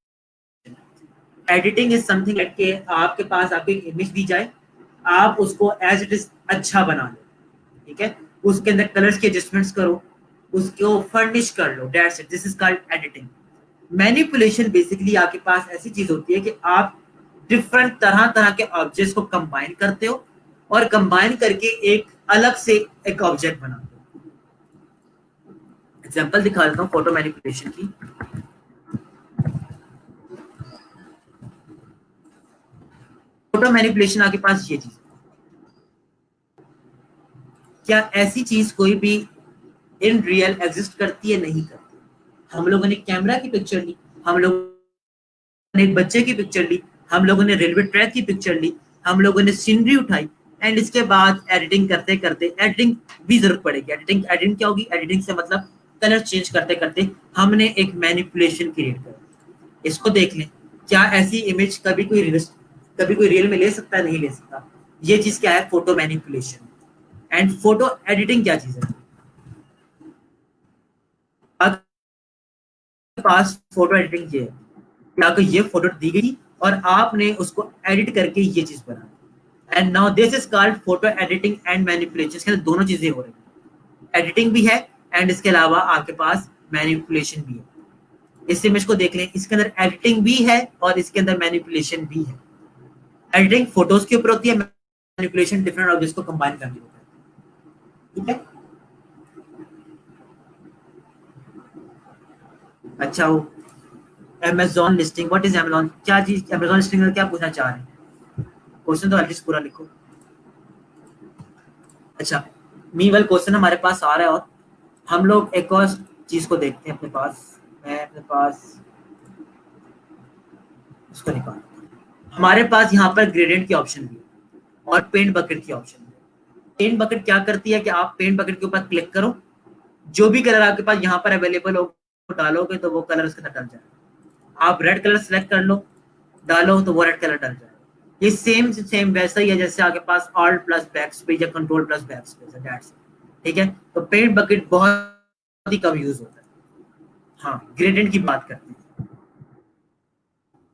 Editing is something like कि आपके पास आपको एक इमेज दी जाए, आप उसको एज इट इज अच्छा बना लो, ठीक है। उसके अंदर कलर्स के एडजस्टमेंट्स करो, उसको फर्निश कर लो, that's it, this is called editing. Manipulation basically आपके पास ऐसी चीज होती है कि आप डिफरेंट तरह तरह के ऑब्जेक्ट्स को कंबाइन करते हो, और कंबाइन करके एक अलग से एक ऑब्जेक्ट बनाते हो। एग्जांपल दिखा देता हूँ फोटो मैनिपुलेशन की। फोटो मैनिपुलेशन आपके पास ये चीज, क्या ऐसी चीज कोई भी इन रियल एग्जिस्ट करती है? नहीं करती। हम लोगों ने कैमरा की पिक्चर ली, हम लोगों ने एक बच्चे की पिक्चर ली, हम लोगों ने रेलवे ट्रैक की पिक्चर ली, हम लोगों ने सीनरी उठाई, एंड इसके बाद एडिटिंग करते करते, एडिटिंग भी जरूरत पड़ेगी। एडिटिंग एडिटिंग क्या होगी? एडिटिंग से मतलब कलर चेंज करते करते हमने एक मैनिपुलेशन क्रिएट कर। इसको देख लें, क्या ऐसी इमेज कभी कोई रियल में ले सकता है? नहीं ले सकता। ये चीज क्या है? Photo manipulation. And photo editing क्या चीज है? पास फोटो एडिटिंग की है कि आपको ये फोटो दी गई और आपने उसको एडिट करके ये चीज बना, and now this is called photo editing and manipulation. इसके अंदर दोनों चीजें हो रही है, एडिटिंग भी है एंड इसके अलावा आपके पास मैनिपुलेशन भी है। इस इमेज को देख लें, इसके अंदर एडिटिंग भी है और इसके अंदर मैनिपुलेशन भी है। एडिटिंग फोटोज के ऊपर होती है, मैनिपुलेशन डिफरेंट ऑब्जेक्ट्स को कंबाइन करके होता है, ठीक है। अच्छा, वो Amazon listing, what is Amazon, क्या चीज अमेजोन लिस्टिंग में क्या पूछना चाह रहे हैं? क्वेश्चन तो एटलीस्ट पूरा लिखो। अच्छा, मीनवाइल क्वेश्चन हमारे पास आ रहा है, और हम लोग एक और चीज को देखते हैं अपने पास। मैं अपने पास इसको निकाल, हमारे पास यहाँ पर ग्रेडियंट की ऑप्शन भी है और पेंट बकेट की ऑप्शन भी है। पेंट बकेट क्या करती है कि आप पेंट बकेट के ऊपर क्लिक करो, जो भी कलर आपके पास यहाँ पर अवेलेबल हो डालोगे तो वो कलर उसके अंदर डल जाएगा। आप रेड कलर सेलेक्ट कर लो, डालो तो वो रेड कलर डल जाएगा। ये सेम वैसा ही है जैसे आपके पास ऑल्ट प्लस बैक स्पेस या कंट्रोल प्लस बैक स्पेस है, ठीक है। तो पेंट बकेट बहुत ही कम यूज होता है। हाँ, ग्रेडियंट की बात करते हैं।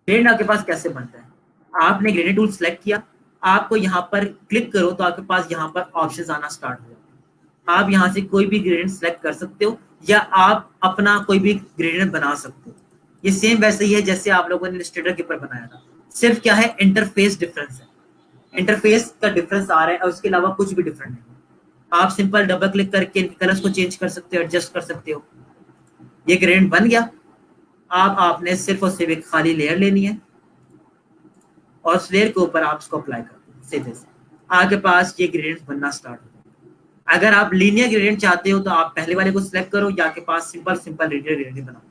ग्रेडियंट आपके पास कैसे बनता है? आपने ग्रेडियंट टूल सेलेक्ट किया, आपको यहाँ पर क्लिक करो तो आपके पास यहाँ पर ऑप्शंस आना स्टार्ट हो जाते हैं। आप यहाँ से कोई भी ग्रेडियंट सेलेक्ट कर सकते हो या आप अपना कोई भी ग्रेडियंट बना सकते हो। ये सेम वैसे ही है जैसे आप लोगों ने इलस्ट्रेटर के ऊपर बनाया था, सिर्फ क्या है इंटरफेस डिफरेंस है। इंटरफेस का डिफरेंस आ रहा है और उसके अलावा कुछ भी डिफरेंट नहीं। आप सिंपल डबल क्लिक करके कलर्स को चेंज कर सकते हो, एडजस्ट कर सकते हो। ये ग्रेडियंट बन गया। आप आपने सिर्फ और सिर्फ एक खाली लेयर लेनी है और उस लेयर के ऊपर आप इसको अप्लाई कर दो सीधे से, आपके पास ये ग्रेडियंट बनना स्टार्ट हो जाएगा। अगर आप लीनियर ग्रेडियंट चाहते हो तो आप पहले वाले को सिलेक्ट करो या आपके पास सिंपल सिंपल रेडियल ग्रेडियंट बनाओ।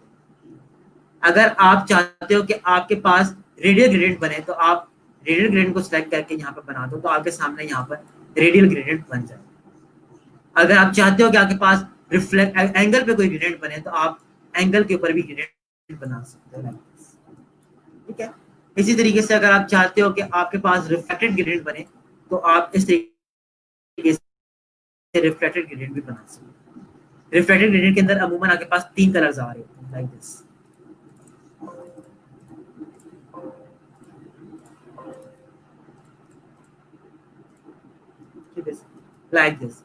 अगर आप चाहते हो कि आपके पास रेडियल ग्रेडियंट बने तो आप रेडियल ग्रेडियंट को सिलेक्ट करके यहाँ पर बना दो तो आपके सामने यहाँ पर रेडियल ग्रेडियंट बन जाए। अगर आप चाहते हो कि आपके पास रिफ्लेक्ट एंगल पे कोई ग्रेडियंट बने तो आप एंगल के ऊपर भी ग्रेडियंट बना सकते हो, ठीक है। इसी तरीके से अगर आप चाहते हो कि आपके पास रिफ्लेक्टेड ग्रेडियंट बने तो आप इस तरीके से रिफ्लेक्टेड ग्रेडियंट भी बना सकते हो। रिफ्लेक्टेड ग्रेडियंट के अंदर अमूमन आपके पास 3 कलर्स आ रहे होते हैं, लाइक दिस, लाइक दिस।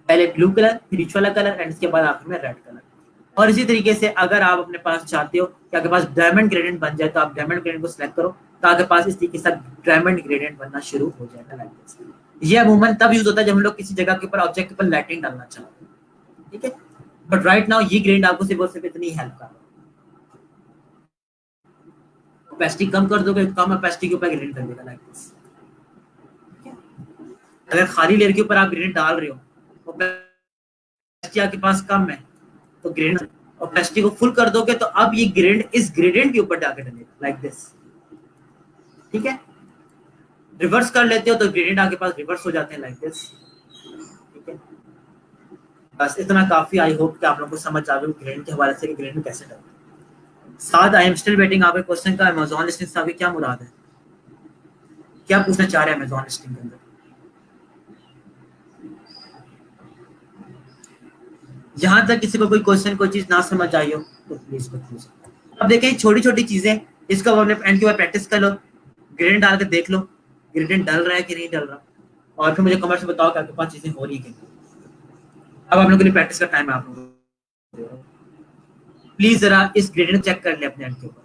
पहले ब्लू कलर, फिर ईच वाला कलर एंड इसके बाद आखिर में रेड कलर। और इसी तरीके से अगर आप अपने पास चाहते हो कि आपके पास डायमंड ग्रेडियंट बन जाए तो आप डायमंड ग्रेडियंट को सिलेक्ट करो तो आपके पास इस तरीके से डायमंड ग्रेडियंट बनना शुरू हो जाएगा, लाइक दिस। ये अमूमन तब यूज होता है जब हम लोग किसी जगह के ऊपर ऑब्जेक्ट के ऊपर लाइटिंग डालना चाहते हैं, ठीक है। बट राइट नाउ ये ग्रेडियंट आपको सिर्फ और सिर्फ इतनी हेल्प कर रहा है। ओपेसिटी कम कर दोगे, कम ओपेसिटी के ऊपर ग्रेडियंट कर देगा, लाइक दिस। अगर खाली लेयर के ऊपर आप ग्रेडियंट डाल रहे हो, ओपेसिटी आपके पास कम है तो ग्रेडियंट ओपेसिटी को फुल कर दोगे तो अब ये ग्रेडियंट इस ग्रेडियंट के ऊपर जाकर डलेगा, लाइक दिस, ठीक है। रिवर्स कर लेते हो तो ग्रेडियंट आपके पास रिवर्स हो जाते हैं, लाइक दिस, ठीक है। बस इतना काफी। आई होप कि आप लोगों को समझ आ गई ग्रेडियंट के हवाले से कि ग्रेडियंट कैसे डलता है। साथ आई एम स्टिल वेटिंग आपके क्वेश्चन का। अमेज़न लिस्टिंग से क्या मुराद है, क्या पूछना चाह रहे हैं अमेज़न लिस्टिंग के अंदर? जहां तक किसी को कोई क्वेश्चन कोई चीज ना समझ आई हो तो प्लीज पूछ। अब देखें छोटी छोटी चीजें, इसको अपने एंड के बाद प्रैक्टिस कर लो, ग्रेडियंट डाल के देख लो ग्रेडियंट डल रहा है कि नहीं डल रहा, और फिर मुझे कमेंट्स में बताओ कि आपके पास चीजें हो रही है कि नहीं। अब आप लोगों के लिए प्रैक्टिस का टाइम है। आप लोग प्लीज जरा इस ग्रेडियंट चेक कर ले अपने एंड के ऊपर।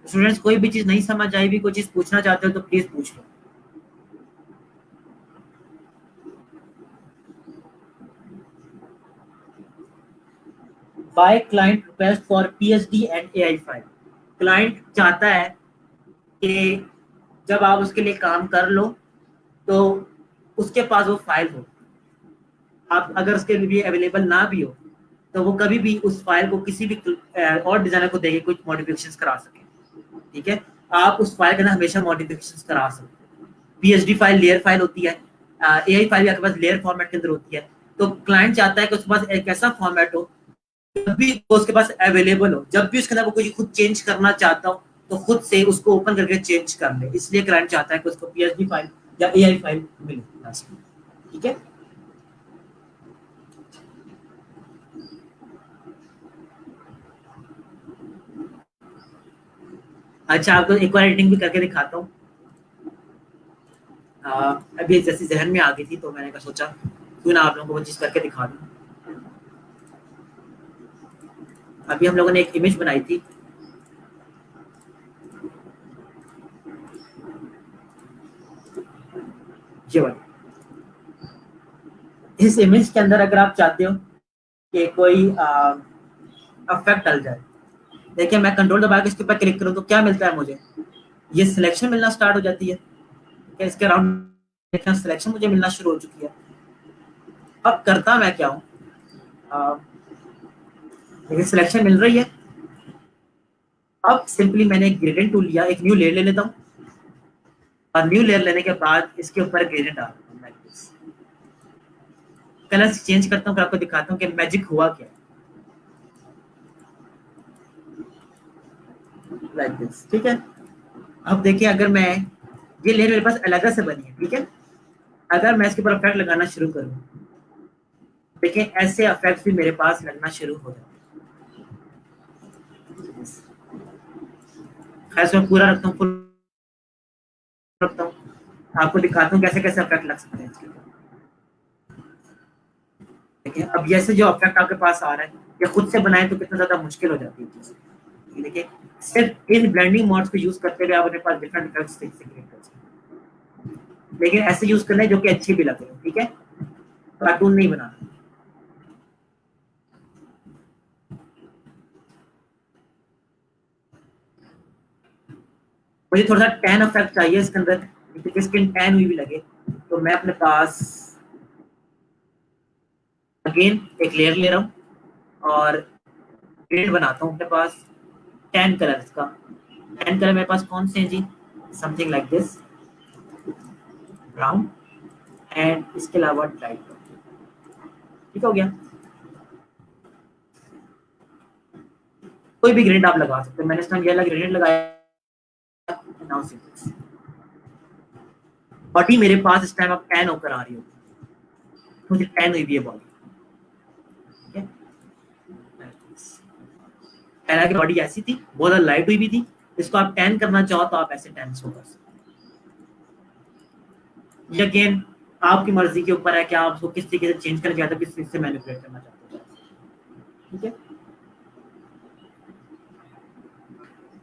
स्टूडेंट्स कोई भी चीज नहीं समझ आई भी, कोई चीज पूछना चाहते हो तो प्लीज पूछ लो। By client request for PhD and AI file. Client चाहता है कि जब आप उसके लिए काम कर लो तो उसके पास वो फाइल हो। आप अगर उसके लिए अवेलेबल ना भी हो तो वो कभी भी उस फाइल को किसी भी और डिजाइनर को देके कुछ मॉडिफिकेशंस करा सके, ठीक है। आप उस फाइल के अंदर हमेशा मॉडिफिकेशंस करा सकते हो। पीएचडी फाइल लेयर फाइल होती है, एआई फाइल आपके पास लेयर फॉर्मेट के अंदर होती है। तो क्लाइंट चाहता है कि उसके पास एक ऐसा फॉर्मेट हो जब भी वो उसके पास अवेलेबल हो, जब भी उसके अंदर वो कुछ खुद चेंज करना चाहता हो तो खुद से उसको ओपन करके चेंज कर ले। इसलिए क्लाइंट चाहता है कि उसको पीएचडी फाइल या एआई फाइल मिले, ठीक है। अच्छा, आपको एक बार एडिटिंग भी करके दिखाता हूँ। अभी जैसे जहन में आ गई थी तो मैंने कहा सोचा क्यों ना आप लोगों को वो चीज करके दिखा दूँ। अभी हम लोगों ने एक इमेज बनाई थी, ये वाली। इस इमेज के अंदर अगर आप चाहते हो कि कोई इफेक्ट डल जाए, देखिए मैं कंट्रोल दबा के इसके ऊपर क्लिक करूँ तो क्या मिलता है मुझे, ये सिलेक्शन मिलना स्टार्ट हो जाती है। ठीक है, इसके अराउंड सिलेक्शन मुझे मिलना शुरू हो चुकी है। अब करता मैं क्या हूँ, देखिए सिलेक्शन मिल रही है। अब सिंपली मैंने एक ग्रेडियंट टूल लिया, एक न्यू लेयर ले लेता हूँ, और न्यू लेयर लेने के बाद इसके ऊपर ग्रेडियंट डाल देता हूँ। कलर चेंज करता हूँ, फिर आपको दिखाता हूँ कि मैजिक हुआ क्या, लाइक दिस। ठीक है, अब देखिए अगर मैं, ये लेयर मेरे पास अलग से बनी है, ठीक है, अगर मैं इसके ऊपर इफेक्ट लगाना शुरू करूँ, देखिए ऐसे इफेक्ट भी मेरे पास लगना शुरू हो जाते हैं। खैर मैं पूरा रखता हूँ, फुल रखता हूँ, आपको दिखाता हूँ कैसे कैसे इफेक्ट लग सकते हैं इसके ऊपर। देखिए अब जैसे जो इफेक्ट आपके पास आ रहा है, या खुद से बनाए तो कितना ज्यादा मुश्किल हो जाती है चीज़। देखिए सिर्फ इन ब्लेंडिंग मोड्स को यूज करते हुए आप अपने पास डिफरेंट इफेक्ट्स क्रिएट कर सकते हैं, लेकिन ऐसे यूज करना है जो कि अच्छी भी लगे। ठीक है, कार्टून नहीं बनाना। मुझे थोड़ा सा टैन इफेक्ट चाहिए इसके अंदर, क्योंकि स्किन टैन हुई भी लगे, तो मैं अपने पास अगेन एक लेयर ले रहा हूँ और ग्रेड बनाता हूँ अपने पास टैन कलर का। टैन कलर मेरे पास कौन से हैं जी, something like this, brown and इसके अलावा लाइट। ठीक हो गया, कोई भी ग्रेड आप लगा सकते हैं, मैंने इस टाइम ये वाला ग्रेड लगाया। नाउ सी दिस, बॉडी मेरे पास इस टाइम अब टैन होकर आ रही होगी, मुझे टैन हुई भी है बॉडी। ठीक है, पहला की बॉडी ऐसी थी, बहुत ज्यादा लाइट हुई भी थी, इसको आप टैन करना चाहो तो आप ऐसे टैन शो कर सकते हैं। ये अगेन आपकी मर्जी के ऊपर है कि आप उसको किस तरीके से चेंज करना चाहते हो, किस तरीके से मैनिपुलेट करना चाहते हो। ठीक है,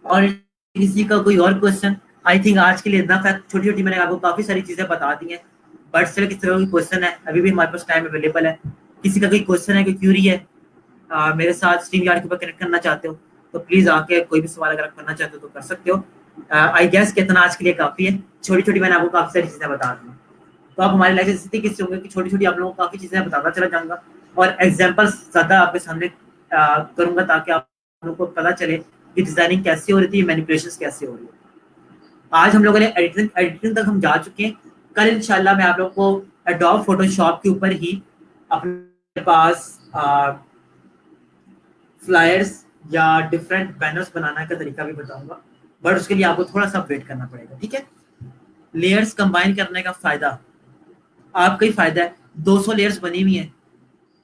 और किसी का कोई और क्वेश्चन? आई थिंक आज के लिए इतना था, छोटी छोटी मैंने आपको काफी सारी चीजें बता दी हैं, बट स्टिल किसी का कोई क्वेश्चन है, अभी भी हमारे पास टाइम अवेलेबल है। किसी का कोई क्वेश्चन है, कोई क्यूरी है, मेरे साथ स्ट्रीम यार्ड के ऊपर कनेक्ट करना चाहते हो तो प्लीज आके कोई भी सवाल अगर आप करना चाहते हो तो कर सकते हो। आई गेस कि इतना आज के लिए काफी है, छोटी छोटी मैंने आपको काफी सारी चीजें बता दी। तो आप हमारे लाइफ से किससे होंगे कि छोटी छोटी आप लोगों को काफी चीजें बताता चला जाऊंगा, और एग्जाम्पल्स ज्यादा आपके सामने करूंगा, ताकि आप लोगों को पता चले कि डिजाइनिंग कैसे हो रही थी, मैनिपुलेशन कैसे हो रही है। आज हम लोगों ने एडिटिंग एडिटिंग तक हम जा चुके हैं। कल इंशाल्लाह मैं आप लोग को एडोब फोटोशॉप के ऊपर ही अपने पास फ्लायर्स या डिफरेंट बैनर्स बनाने का तरीका भी बताऊंगा, बट उसके लिए आपको थोड़ा सा वेट करना पड़ेगा। ठीक है, लेयर्स कंबाइन करने का फायदा आपका ही फायदा है। 200 लेयर्स बनी हुई है,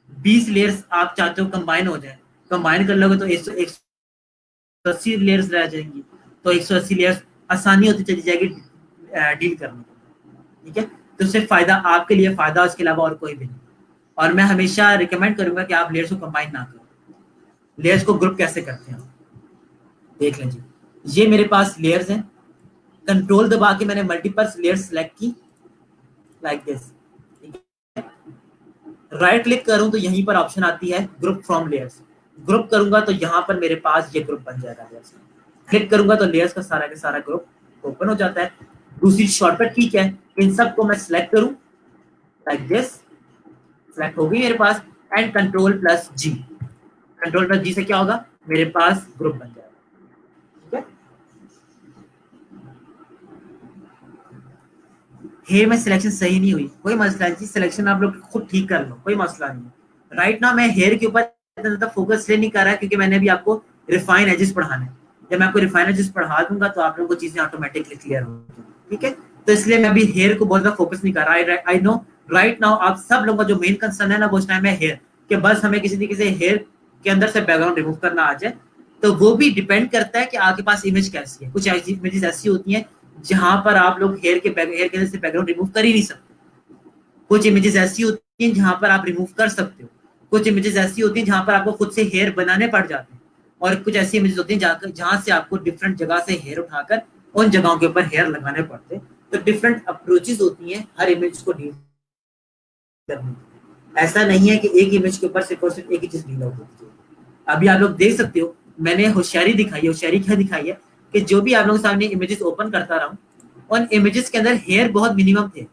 20 लेयर्स आप चाहते हो कंबाइन हो जाए, कंबाइन कर लोगे तो 180 लेयर्स रह जाएंगी, तो 180 लेयर्स आसानी होती चली जाएगी डील करने में। ठीक है, तो सिर्फ फायदा आपके लिए फायदा, उसके अलावा और कोई भी नहीं। और मैं हमेशा रिकमेंड करूंगा कि आप लेयर्स को कंबाइन ना करो। लेयर्स को ग्रुप कैसे करते हैं देख लें जी। ये मेरे पास लेयर्स हैं, कंट्रोल दबा के मैंने मल्टीपल लेयर्स सेलेक्ट की, लाइक दिस। राइट क्लिक करूं तो यहीं पर ऑप्शन आती है ग्रुप फ्रॉम लेयर्स, ग्रुप करूंगा तो यहाँ पर मेरे पास ये ग्रुप बन जाएगा लेयर्स। क्लिक करूंगा तो लेयर्स का सारा ग्रुप ओपन हो जाता है। दूसरी शॉर्टकट की क्या है, इन सब को मैं सिलेक्ट करूं, लाइक दिस, सिलेक्ट हो गई मेरे पास, and control plus G, control plus G से क्या होगा, मेरे पास ग्रुप बन जाएगा। ठीक है, हेयर में सिलेक्शन सही नहीं हुई, कोई मसला नहीं, सिलेक्शन आप लोग खुद ठीक कर लो, कोई मसला नहीं। राइट ना मैं हेयर के ऊपर इतना ज्यादा फोकस इसलिए नहीं कर रहा, क्योंकि मैंने भी आपको रिफाइन एजेस पढ़ाना है। जब मैं आपको रिफाइन एजेस पढ़ा दूंगा तो आप लोगों को चीजें ऑटोमेटिकली क्लियर हो जाएंगी। ठीक है, तो इसलिए मैं अभी हेयर को बहुत ज्यादा फोकस नहीं कर रहा। आई नो राइट नाउ आप सब लोगों का जो मेन कंसर्न है ना, वो उस टाइम है हेयर, कि बस हमें किसी तरीके से हेयर के अंदर से बैकग्राउंड रिमूव करना आ जाए। तो वो भी डिपेंड करता है कि आपके पास इमेज कैसी है। कुछ इमेजेस ऐसी होती हैं जहां पर आप लोग हेयर के अंदर से बैकग्राउंड रिमूव कर ही नहीं सकते। कुछ इमेजेस ऐसी होती हैं जहां पर आप रिमूव कर सकते हो। कुछ इमेजेस ऐसी होती हैं जहां पर आपको खुद से हेयर बनाने पड़ जाते हैं, और कुछ ऐसी इमेजेस होती हैं जहां से आपको डिफरेंट जगह से हेयर उठाकर उन जगहों के ऊपर हेयर लगाने पड़ते हैं। तो डिफरेंट अप्रोचेस होती हैं हर इमेज को डील करने की। ऐसा नहीं है कि एक इमेज के ऊपर सिर्फ और सिर्फ एक ही चीज रीलोड होती है। अभी आप लोग देख सकते हो, मैंने होशियारी दिखाई है। होशियारी क्या दिखाई है कि जो भी आप लोगों के सामने इमेजेस ओपन करता रहा हूँ, उन इमेजेस के अंदर हेयर बहुत मिनिमम थे।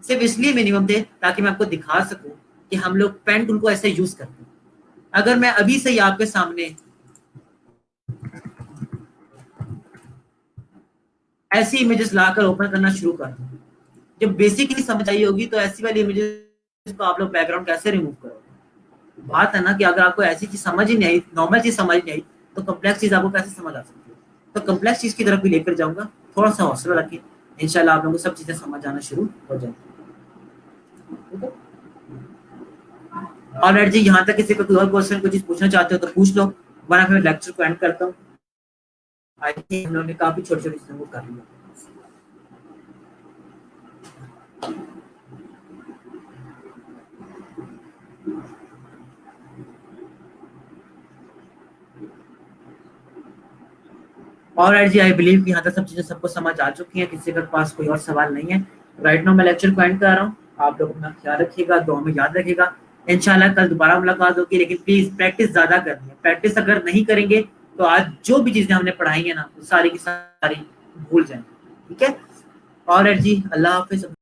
सिर्फ इसलिए मिनिमम थे ताकि मैं आपको दिखा सकूं कि हम लोग पेन टूल को ऐसे यूज करते हैं। अगर मैं अभी से ही आपके सामने ऐसी इमेजेस लाकर ओपन करना शुरू कर दूं, जब बेसिक ही समझ आई होगी तो ऐसी वाली इमेजेस को आप लोग बैकग्राउंड कैसे रिमूव करोगे? बात है ना कि अगर आपको ऐसी चीज समझ ही नहीं आई, नॉर्मल चीज समझ नहीं आई, तो कम्प्लेक्स चीज आपको कैसे समझ आ सकती है? तो कम्प्लेक्स चीज की तरफ भी लेकर जाऊंगा। थोड़ा सा हौसला रखें, इंशाल्लाह आप लोगों को सब चीजें समझ आना शुरू हो जाएंगी। और जी, यहाँ तक किसी का कोई और क्वेश्चन कोई चीज पूछना चाहते हो तो पूछ लो, वरना फिर लेक्चर को एंड करता हूँ। आई थिंक हम लोगों ने काफी छोटी छोटी चीजों को कर लिया। और जी, आई बिलीव कि यहाँ तक सब चीजें सबको समझ आ चुकी हैं, किसी के पास कोई और सवाल नहीं है। राइट नाउ मैं लेक्चर को एंड कर रहा हूँ। आप लोग अपना ख्याल रखिएगा, दुआ में याद रखिएगा। इंशाल्लाह कल दोबारा मुलाकात होगी, लेकिन प्लीज प्रैक्टिस ज्यादा करनी है। प्रैक्टिस अगर नहीं करेंगे तो आज जो भी चीजें हमने पढ़ाई है ना, वो सारी की सारी भूल जाएंगे। ठीक है? और जी, अल्लाह हाफिज।